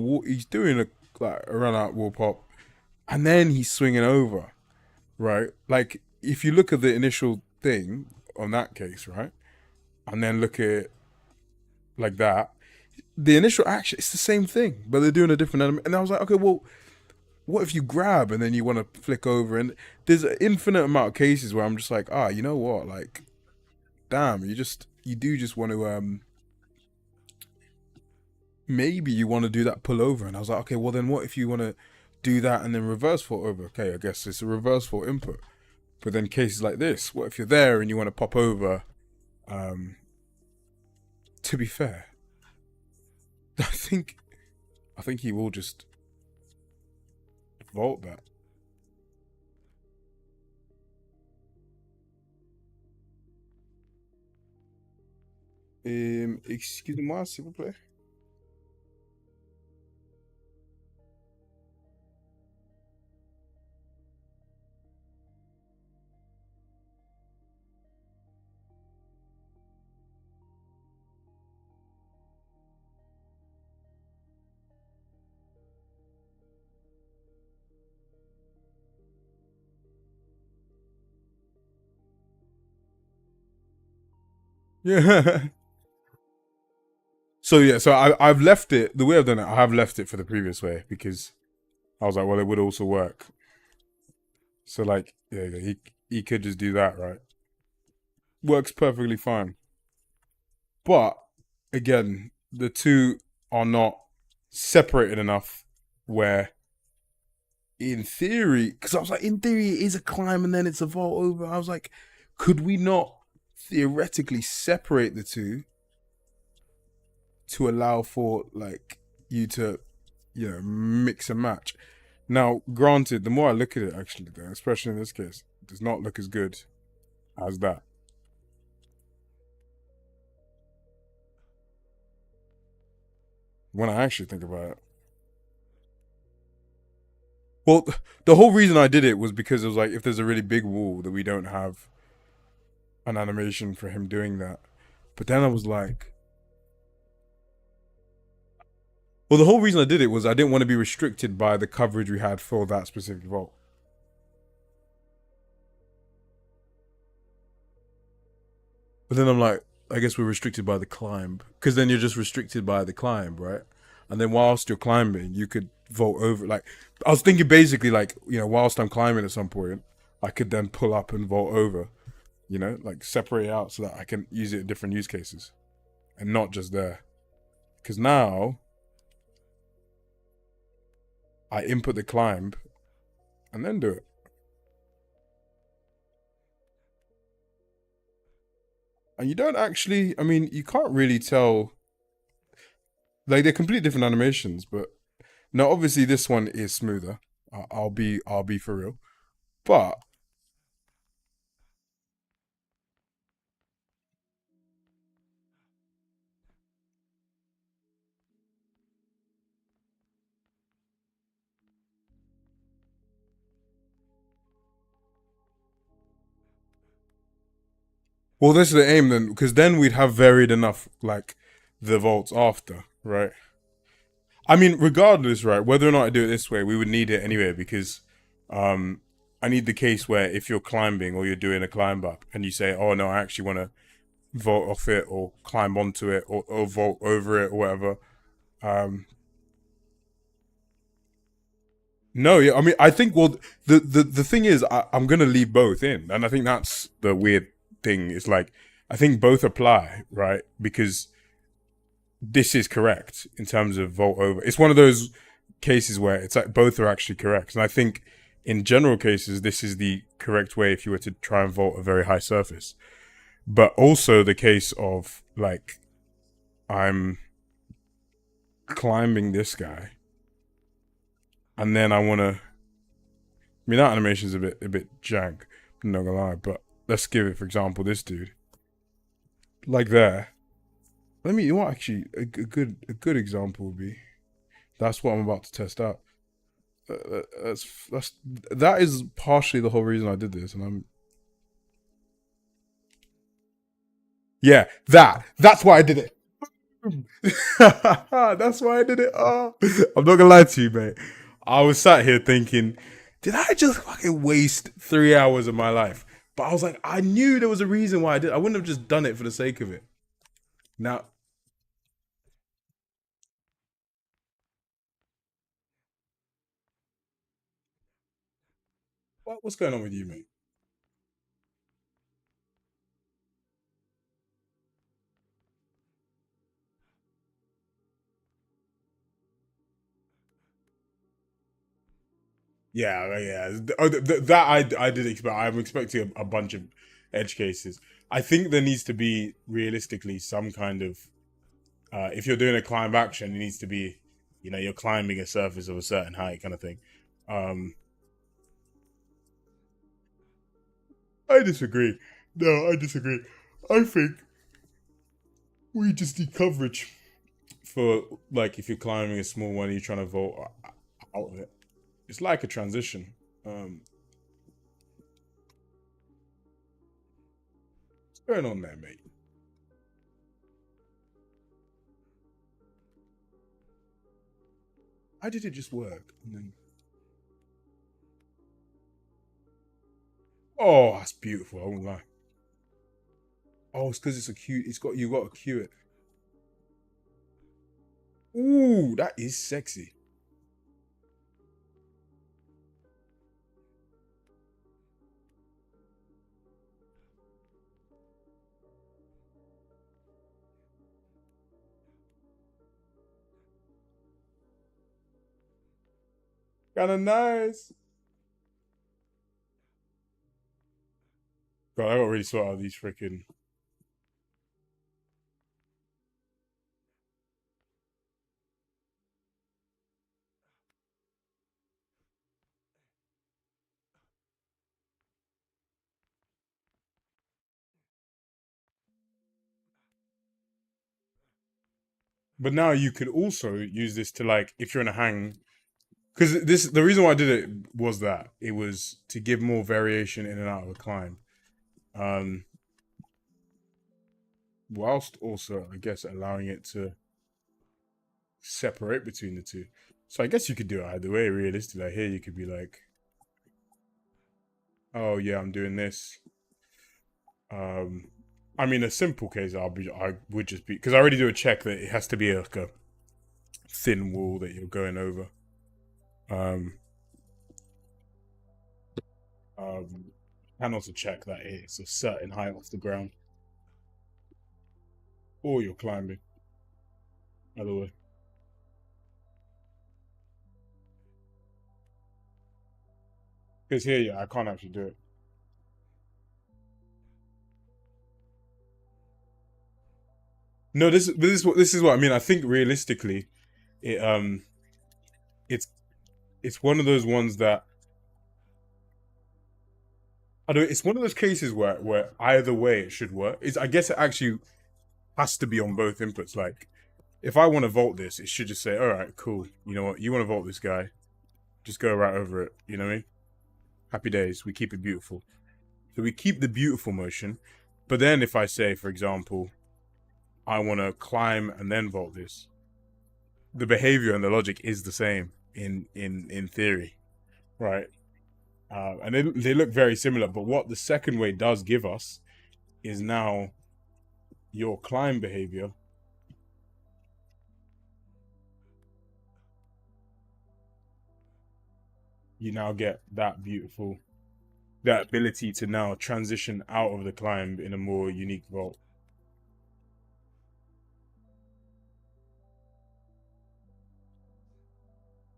like a run out wall pop, and then he's swinging over, right? Like if you look at the initial thing on that case, right, and then look at like that, the initial action, it's the same thing, but they're doing a different element. And I was like, okay, well, what if you grab and then you want to flick over? And there's an infinite amount of cases where I'm just like, you know what? Like, damn, you do just want to maybe you want to do that pull over. And I was like, okay, well then what if you want to do that and then reverse fault over? Okay, I guess it's a reverse fault input. But then cases like this, what if you're there and you want to pop over? To be fair, I think he will just vault that. Excusez-moi, s'il vous plaît. Yeah. So I've left it the way I've done it. I have left it for the previous way because I was like, well, it would also work. So like, yeah, he could just do that, right? Works perfectly fine. But again, the two are not separated enough where, in theory, because I was like, in theory, it is a climb and then it's a vault over. I was like, could we not theoretically separate the two to allow for like you to, mix and match? Now, granted, the more I look at it, actually, though, especially in this case, it does not look as good as that. When I actually think about it. Well, the whole reason I did it was because it was like, if there's a really big wall that we don't have an animation for him doing that. But then I was like, well, the whole reason I did it was I didn't want to be restricted by the coverage we had for that specific vault. But then I'm like, I guess we're restricted by the climb. Because then you're just restricted by the climb, right? And then whilst you're climbing, you could vault over. Like, I was thinking basically, like, whilst I'm climbing at some point, I could then pull up and vault over, like separate it out so that I can use it in different use cases and not just there. Because now I input the climb and then do it. And you don't actually, I mean, you can't really tell. Like, they're completely different animations, but now obviously this one is smoother. I'll be for real. But well, this is the aim then, because then we'd have varied enough, like the vaults after, right? I mean, regardless, right? Whether or not I do it this way, we would need it anyway because um, I need the case where if you're climbing or you're doing a climb up and you say, "Oh no, I actually want to vault off it or climb onto it or vault over it or whatever." Um, no, yeah, I mean, I think well, the thing is, I'm gonna leave both in, and I think that's the weird thing. It's like I think both apply, right? Because this is correct in terms of vault over. It's one of those cases where it's like both are actually correct, and I think in general cases this is the correct way if you were to try and vault a very high surface. But also the case of like I'm climbing this guy, and then I want to. I mean that animation is a bit jank. I'm not gonna lie, but let's give it for example this dude like there. Let me. You know what? Actually, a good example would be that's what I'm about to test out. That is partially the whole reason I did this, and I'm yeah that's why I did it. That's why I did it. Oh, I'm not gonna lie to you, mate. I was sat here thinking, did I just fucking waste 3 hours of my life? But I was like, I knew there was a reason why I did. I wouldn't have just done it for the sake of it. Now, what's going on with you, mate? Yeah, yeah. Oh, that I did expect. I'm expecting a bunch of edge cases. I think there needs to be realistically some kind of if you're doing a climb action, it needs to be, you're climbing a surface of a certain height, kind of thing. Um, I disagree. No, I disagree. I think we just need coverage for like if you're climbing a small one, you're trying to vault out of it. It's like a transition. Um, what's going on there, mate? How did it just work? And then, oh, that's beautiful. I won't lie. Oh, it's because it's a cute. It's got you got to cue it. Ooh, that is sexy. Kind of nice. God, I got really sort out these freaking. But now you could also use this to like, if you're in a hang, because the reason why I did it was that it was to give more variation in and out of a climb, um, whilst also I guess allowing it to separate between the two. So I guess you could do it either way. Realistically, like here you could be like, oh yeah, I'm doing this. I mean, a simple case I would just be, because I already do a check that it has to be like a thin wall that you're going over. Um, and also check that it's a certain height off the ground, or you're climbing. Either way. Because here, yeah, I can't actually do it. No, this is what I mean. I think realistically, it it's it's one of those ones that I don't. It's one of those cases where either way it should work. It's I guess it actually has to be on both inputs. Like if I want to vault this, it should just say, all right, cool. You know what? You want to vault this guy? Just go right over it. You know what I mean? Happy days. We keep it beautiful. So we keep the beautiful motion. But then if I say, for example, I want to climb and then vault this, the behavior and the logic is the same in theory, right? And they look very similar. But what the second way does give us is now your climb behavior. You now get that beautiful, that ability to now transition out of the climb in a more unique vault.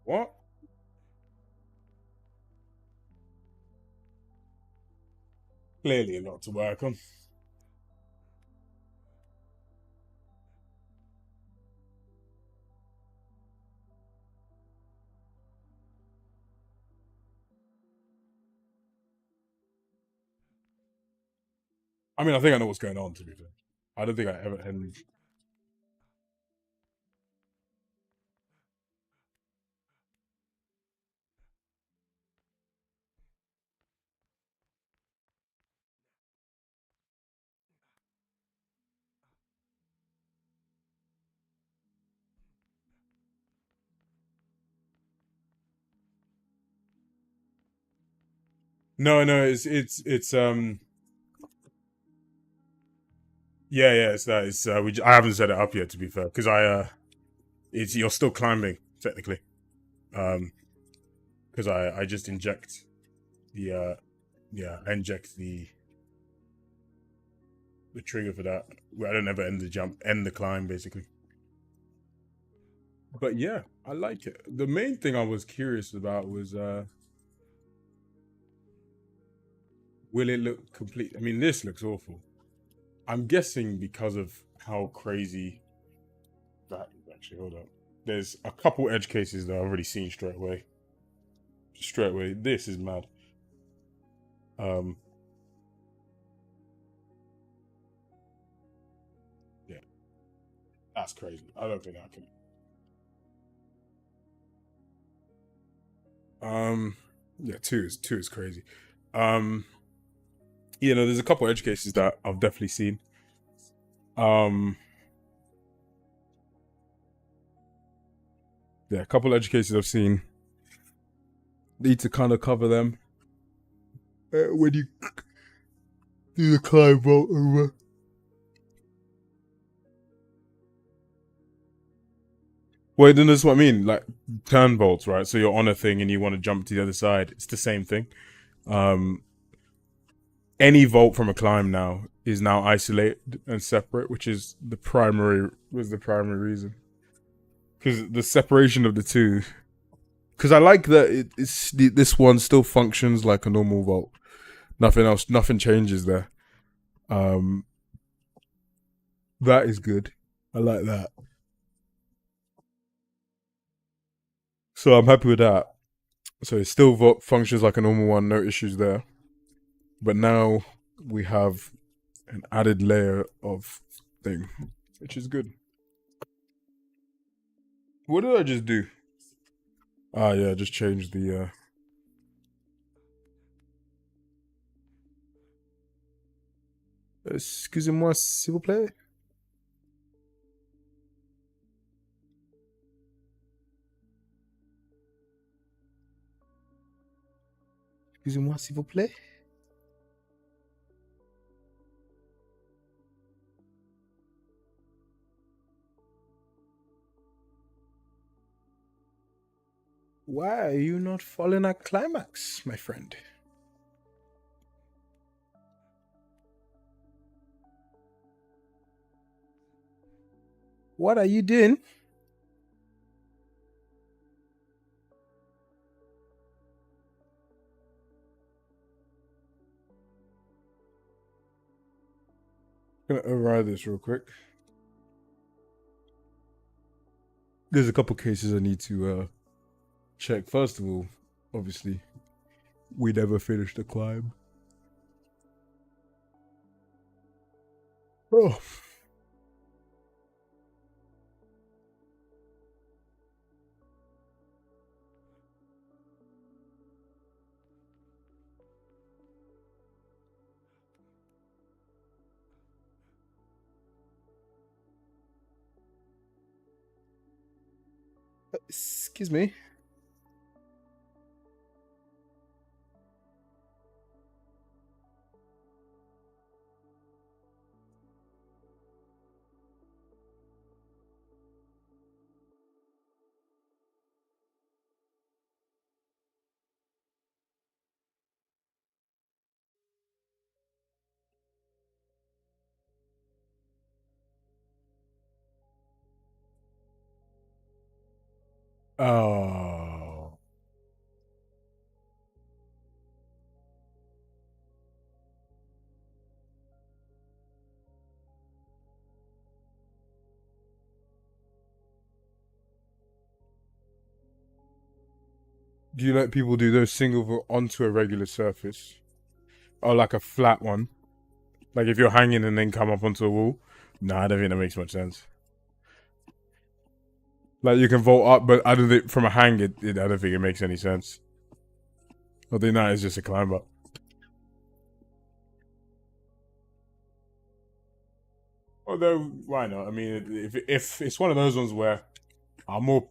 What? Clearly a lot to work on. I mean, I think I know what's going on, to be fair. I don't think I ever. And no, no, it's yeah, it's that. It's I haven't set it up yet, to be fair, because it's you're still climbing technically, because I just inject the I inject the trigger for that. Where I don't ever end the jump, end the climb, basically. But yeah, I like it. The main thing I was curious about was will it look complete? I mean, this looks awful. I'm guessing because of how crazy that is actually. Hold up. There's a couple edge cases that I've already seen straight away. Straight away, this is mad. Um, yeah, that's crazy. I don't think I can. Yeah, two is crazy. Um, you know, there's a couple edge cases that I've definitely seen. Um, yeah, a couple edge cases I've seen. Need to kind of cover them when you do the climb vault over. Wait, then that's what I mean. Like turn vaults, right? So you're on a thing and you want to jump to the other side. It's the same thing. Um, any vault from a climb now is now isolated and separate, which is the primary reason. Because the separation of the two because I like that this one still functions like a normal vault. Nothing else, nothing changes there. Um, that is good. I like that. So I'm happy with that. So it still functions like a normal one, no issues there. But now we have an added layer of thing, which is good. What did I just do? Ah, yeah, just change the. Excusez-moi, s'il vous plaît. Excusez-moi, s'il vous plaît. Why are you not following at climax, my friend? What are you doing? I'm gonna override this real quick. There's a couple cases I need to check. First of all, obviously, we never finished the climb. Oh. Excuse me. Oh. Do you let people do those single onto a regular surface? Or like a flat one? Like if you're hanging and then come up onto a wall? No, I don't think that makes much sense. Like you can vault up, but I don't think from a hang, I don't think it makes any sense. I think that is just a climb up. Although, why not? I mean, if it's one of those ones where I'm more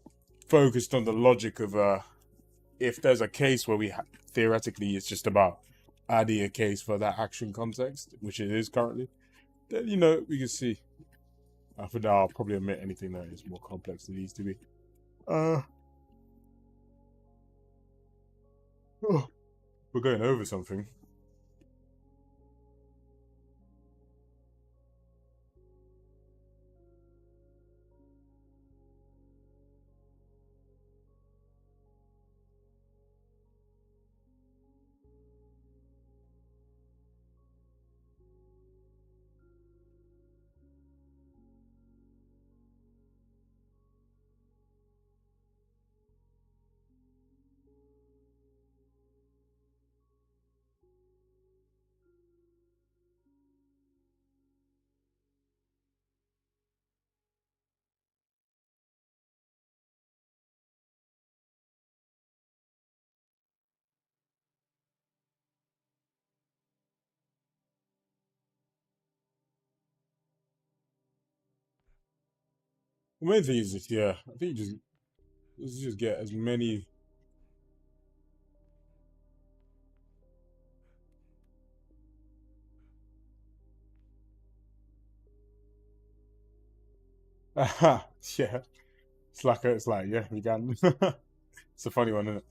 focused on the logic of if there's a case where theoretically it's just about adding a case for that action context, which it is currently, then we can see. For now, I'll probably omit anything that is more complex than it needs to be. Oh, we're going over something. The main thing is just, I think just get as many. Yeah, it's like yeah, you can. It's a funny one, isn't it?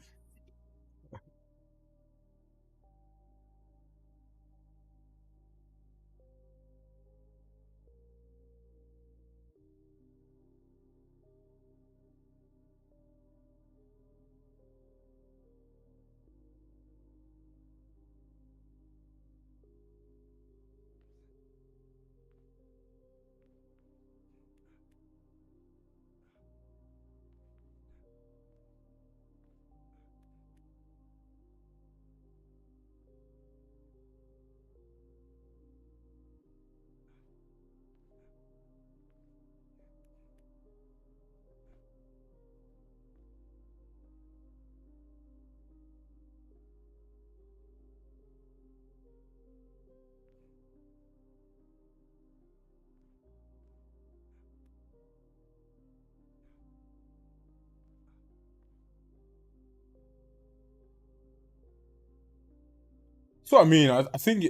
So I mean, I think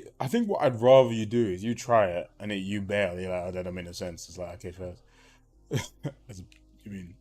what I'd rather you do is you try it and you bail. You're like, oh, that don't make no sense. It's like, okay, first. As, you mean?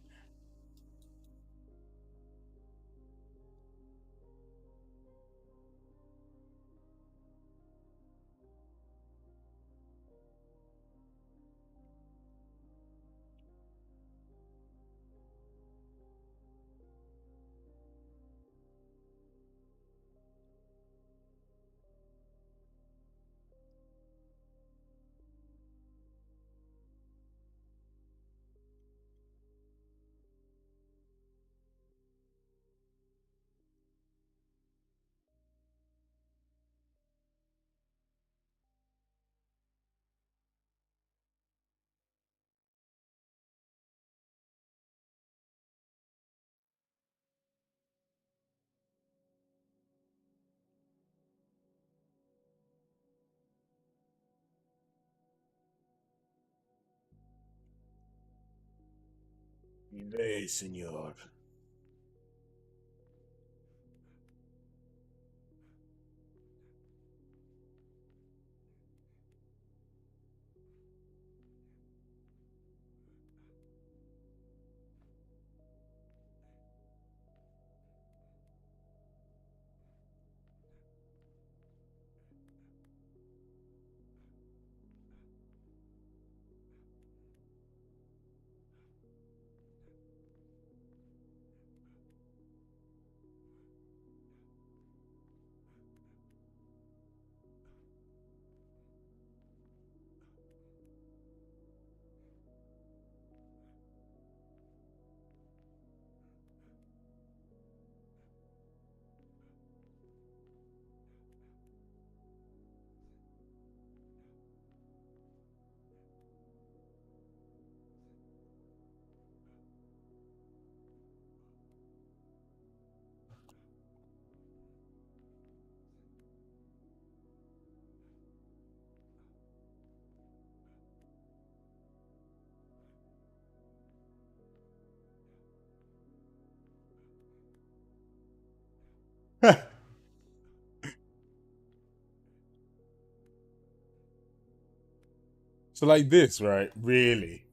Hey, senor. So like this, right? Really?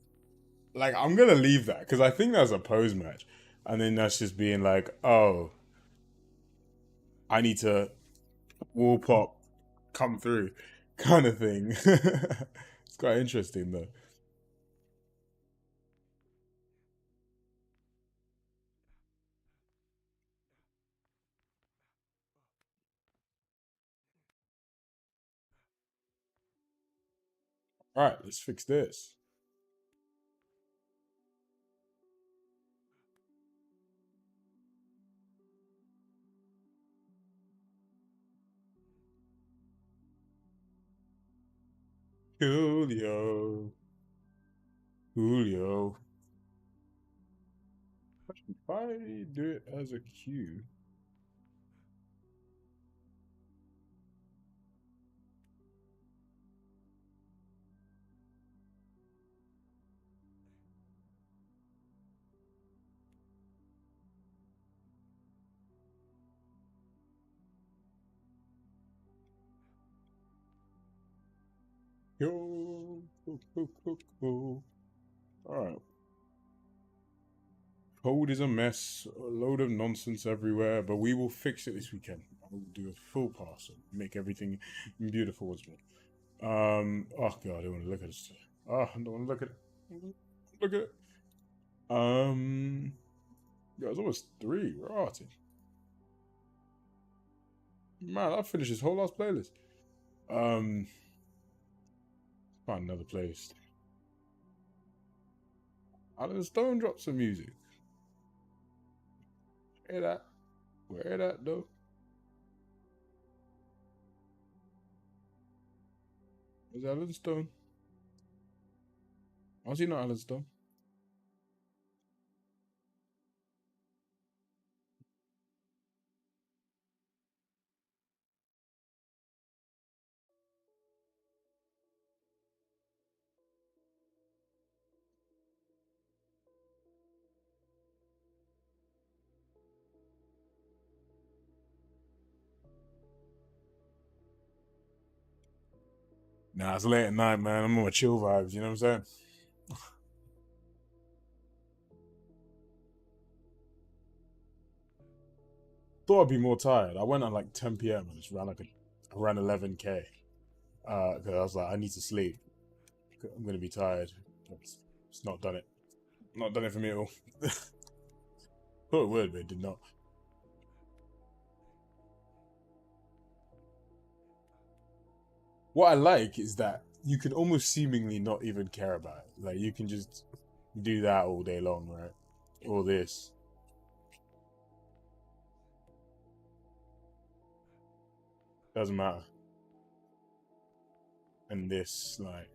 Like I'm gonna leave that because I think that's a pose match, and then that's just being like, oh, I need to wall pop, come through, kind of thing. It's quite interesting though. All right, let's fix this. Julio, Julio. If I do it as a Q, yo, cool. All right. Code is a mess, a load of nonsense everywhere, but we will fix it this weekend. I will do a full pass and make everything beautiful as well. Oh god, I don't want to look at this. Oh, I don't want to look at it. Look at it. Yeah, it's almost 3. We're arty. Man, I finished this whole last playlist. Um, Find another playlist. Alan Stone dropped some music. Hear that? Where that though? Is Alan Stone? I see not Alan Stone. Nah, it's late at night, man. I'm on my chill vibes, you know what I'm saying? Thought I'd be more tired. I went at like 10 p.m. and just ran I ran 11K. Because I was like, I need to sleep. I'm gonna be tired. It's not done it. Not done it for me at all. Thought it would, but it did not. What I like is that you can almost seemingly not even care about it. Like you can just do that all day long, right? Or this. Doesn't matter. And this, like,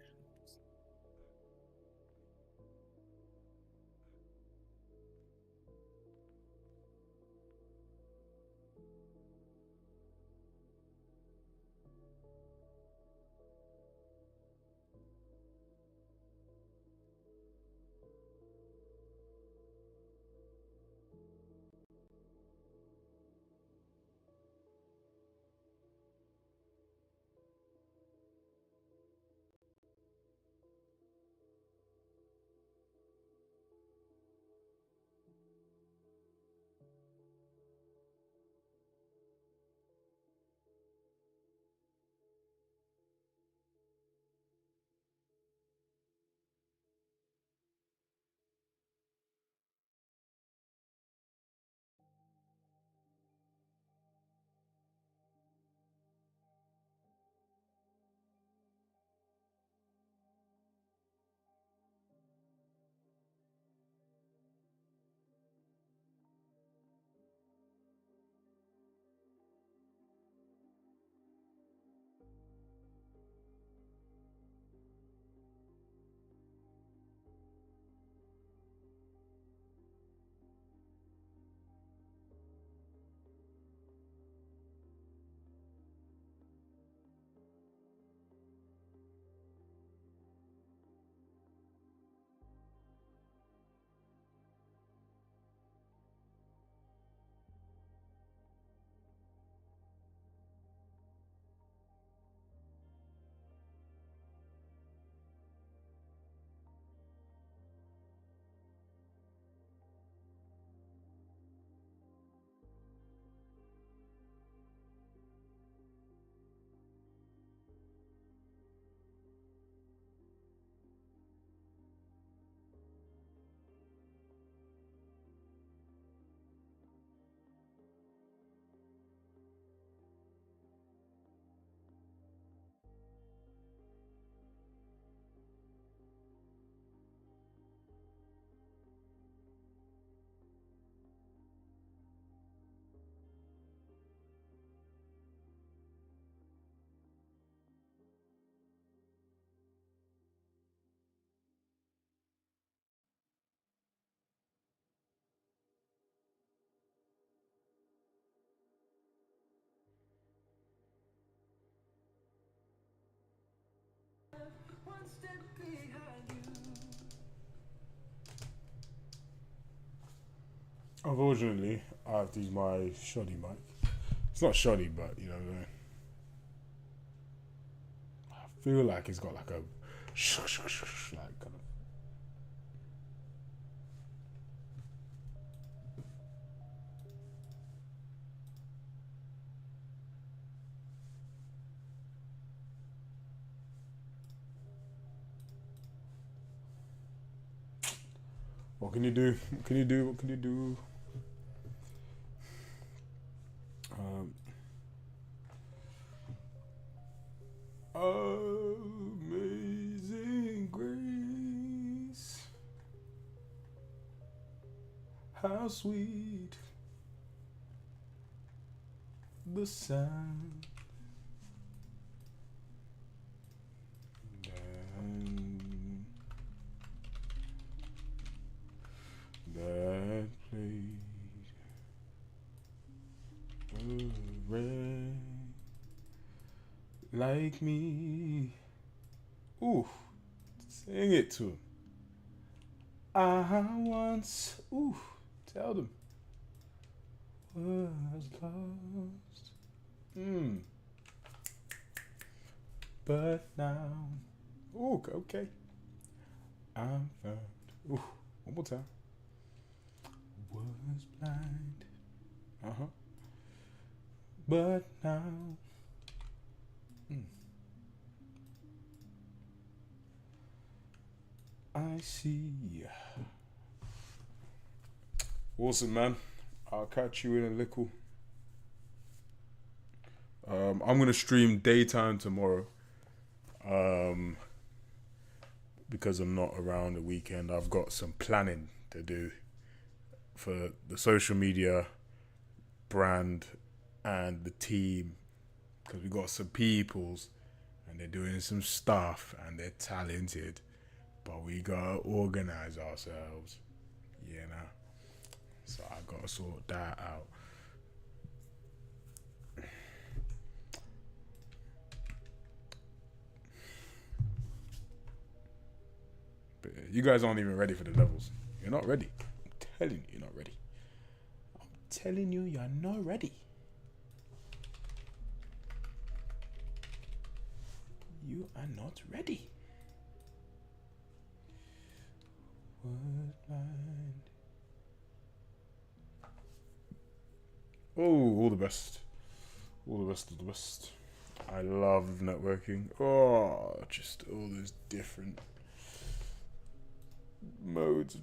unfortunately, I have to use my shoddy mic. It's not shoddy, but you know, I feel like it's got like a like kind of. What can you do? What can you do? What can you do? Um, Amazing grace, how sweet the sound that played a red like me. Ooh, sing it to him. I once, ooh, tell them was lost. But now, ooh, okay, I'm found. Ooh, one more time. Was blind, but now, I see. Awesome, man. I'll catch you in a little. I'm gonna stream daytime tomorrow. Because I'm not around the weekend, I've got some planning to do for the social media brand and the team, because we got some peoples and they're doing some stuff and they're talented, but we gotta organize ourselves, you know. So I gotta sort that out. But you guys aren't even ready for the levels. You're not ready. I'm telling you, you're not ready. I'm telling you, you're not ready. You are not ready. Oh, all the best. All the best of the best. I love networking. Oh, just all those different modes of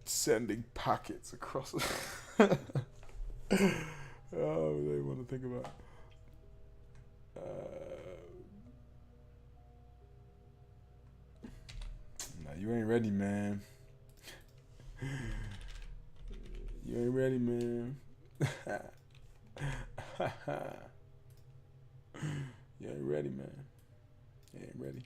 sending packets across. Oh, they want to think about. Nah, you ain't ready, man. You ain't ready, man. You ain't ready, man. You ain't ready.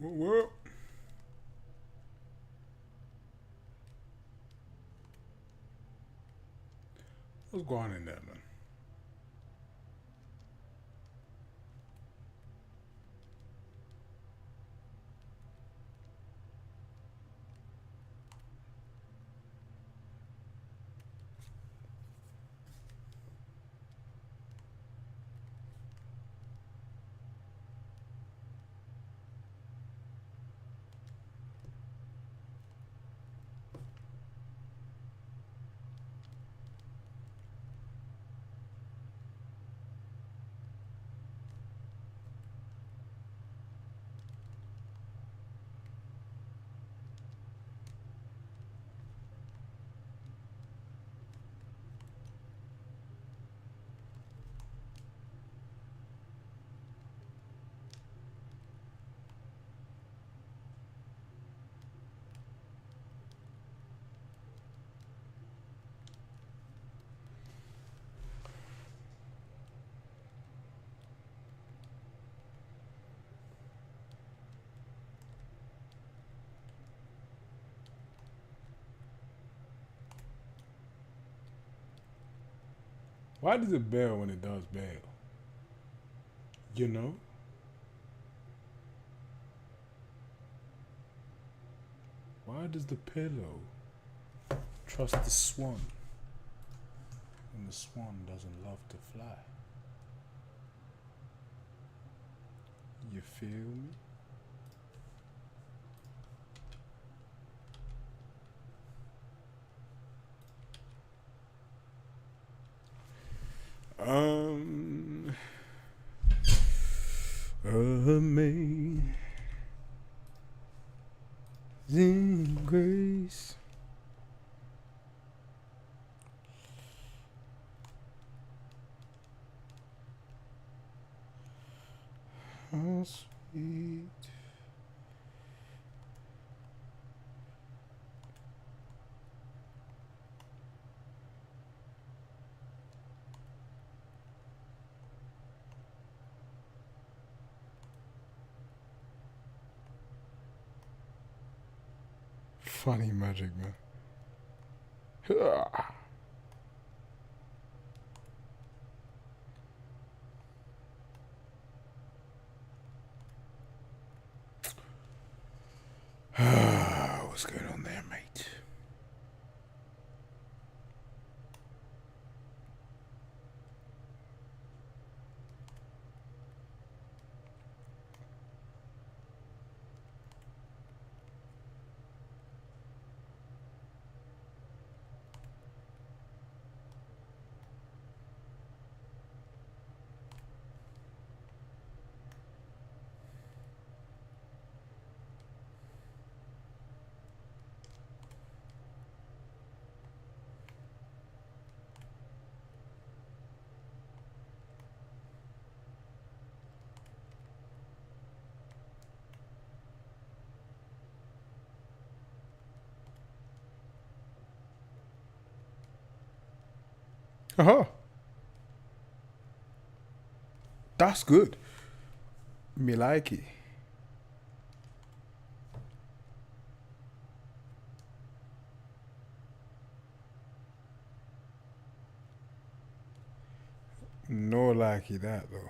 What? What's going on in there, man? Why does it bail when it does bail? You know? Why does the pillow trust the swan when the swan doesn't love to fly? You feel me? Amazing grace. How sweet. Funny magic, man. What's going on there, mate? Uh-huh. That's good. Me like it. No likey that though.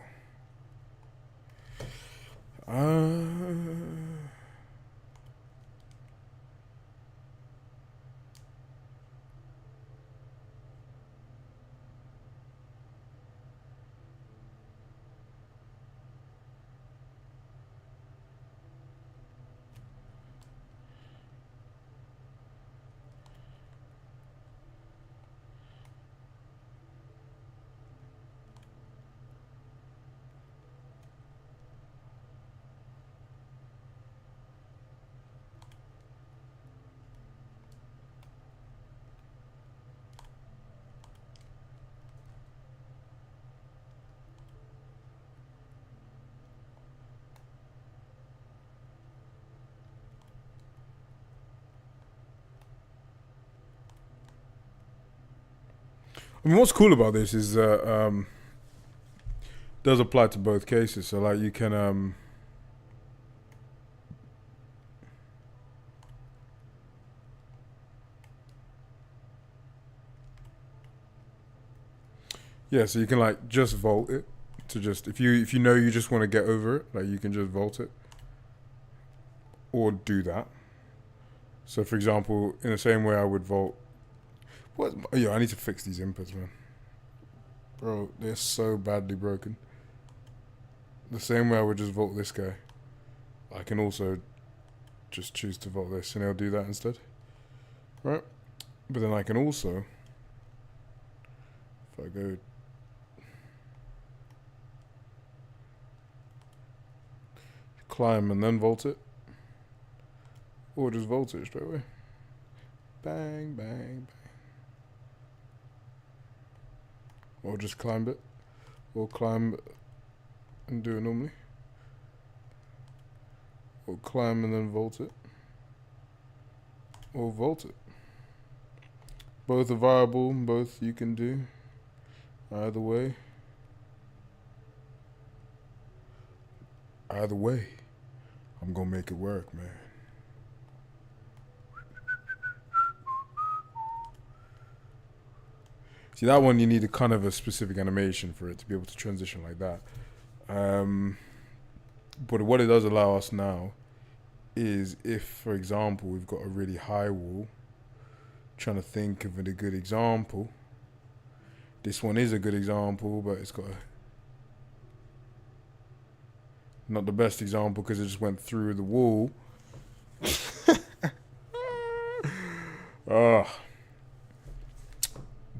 I mean, what's cool about this is does apply to both cases. So like you can Yeah, so you can like just volt it to just if you know you just want to get over it, like you can just volt it or do that. So for example, in the same way I would volt. What? Yeah, I need to fix these inputs, man. Bro, they're so badly broken. The same way I would just volt this guy, I can also just choose to volt this, and it'll do that instead. Right? But then I can also, if I go climb and then volt it, or just volt it straight away. Bang, bang, bang. Or just climb it, or climb and do it normally, or climb and then volt it, or volt it. Both are viable, both you can do, either way. Either way, I'm gonna make it work, man. See, that one you need a kind of a specific animation for it to be able to transition like that. But what it does allow us now is if, for example, we've got a really high wall, trying to think of a good example. This one is a good example, but it's got not the best example because it just went through the wall. Ah.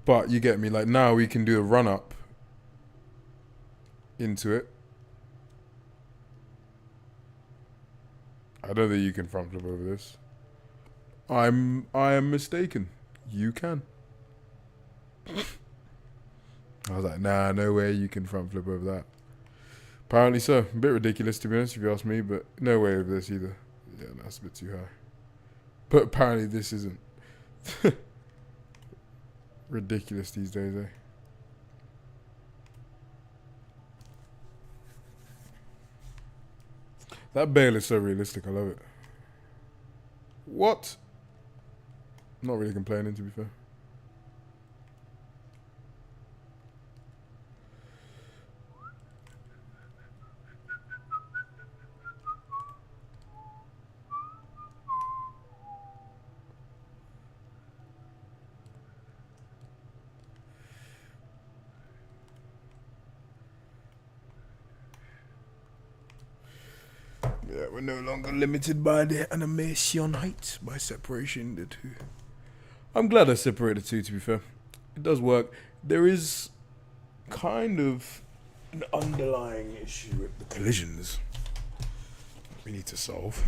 But you get me, like now we can do a run up into it. I don't think you can front flip over this. I am mistaken. You can. I was like, nah, no way you can front flip over that. Apparently so. A bit ridiculous to be honest, if you ask me, but no way over this either. Yeah, that's a bit too high. But apparently this isn't. Ridiculous these days, eh? That bale is so realistic, I love it. What? Not really complaining, to be fair. Yeah, we're no longer limited by the animation height, by separation the two. I'm glad I separated the two, to be fair. It does work. There is kind of an underlying issue with the collisions we need to solve.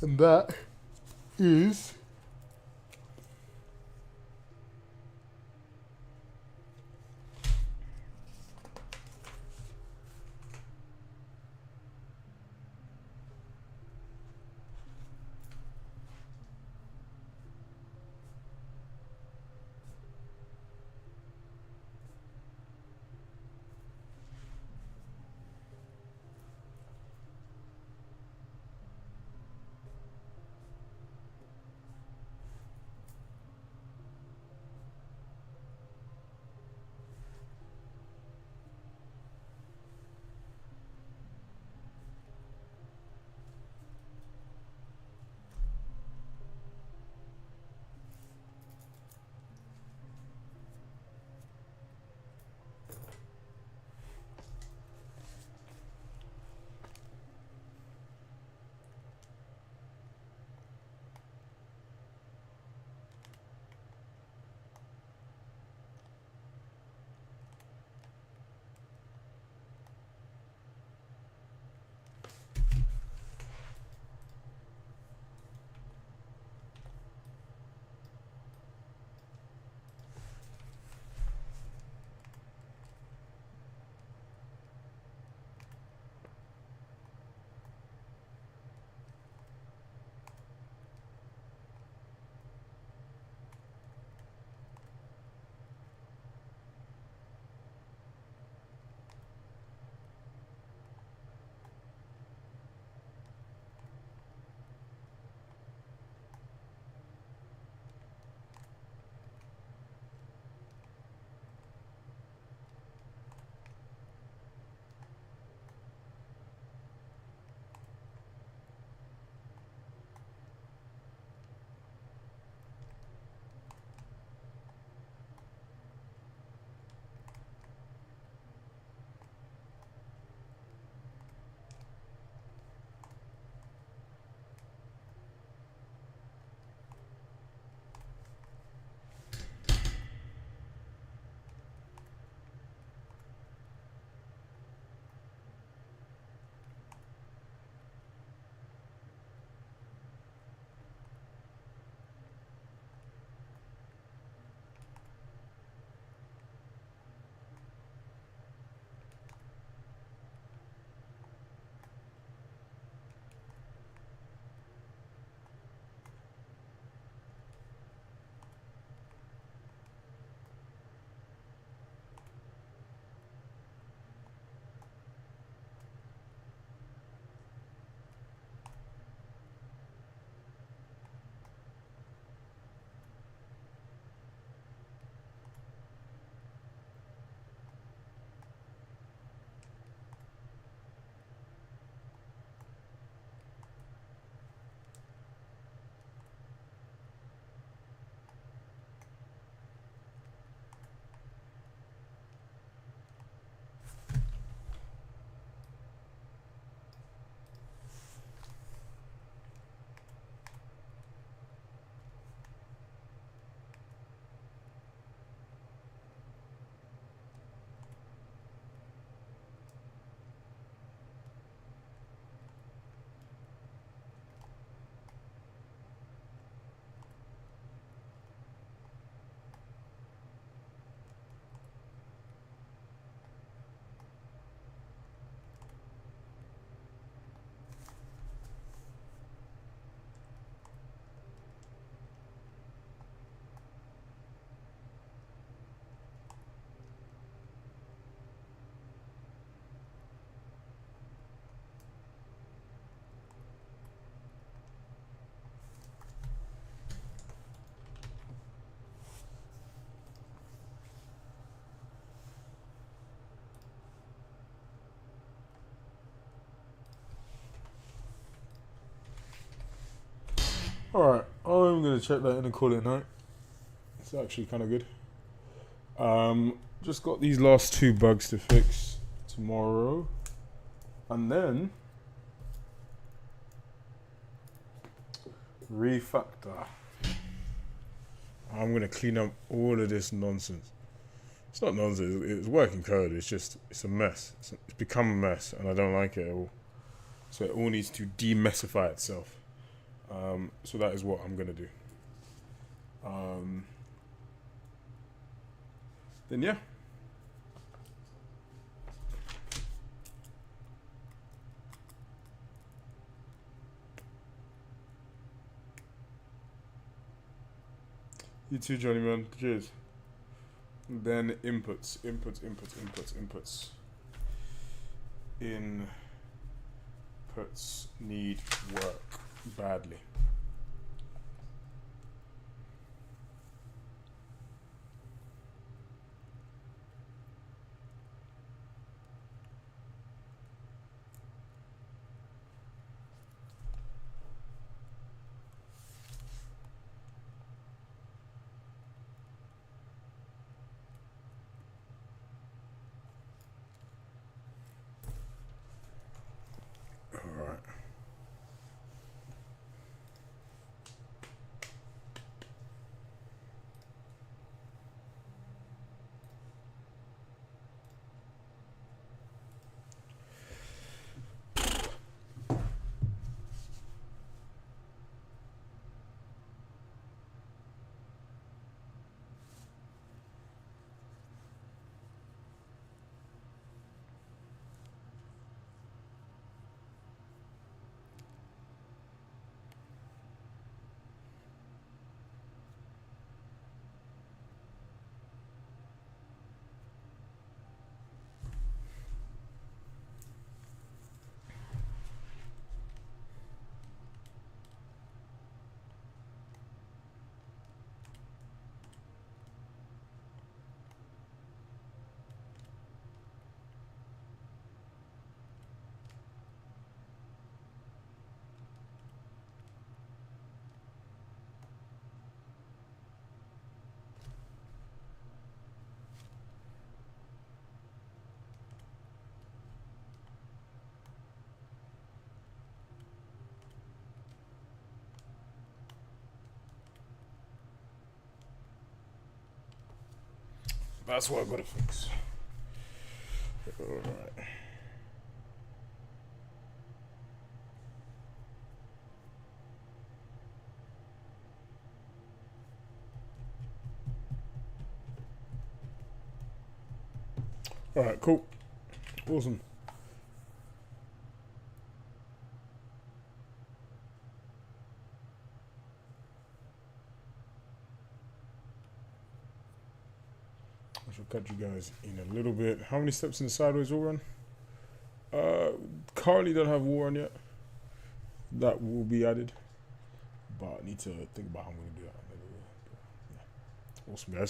And that is Alright, I'm going to check that in and call it a night. It's actually kind of good. Just got these last 2 bugs to fix tomorrow. And then refactor. I'm going to clean up all of this nonsense. It's not nonsense, it's working code, it's a mess. It's become a mess and I don't like it at all. So it all needs to demessify itself. So that is what I'm going to do. Then yeah. You too, Johnny man. Cheers. Then inputs. Inputs need work badly. Alright. That's what I've got to fix. Alright. Alright, cool. Awesome. I shall catch you guys in a little bit. How many steps in the sideways wall run? Currently don't have wall run yet. That will be added. But I need to think about how I'm going to do that. Yeah. Awesome, guys.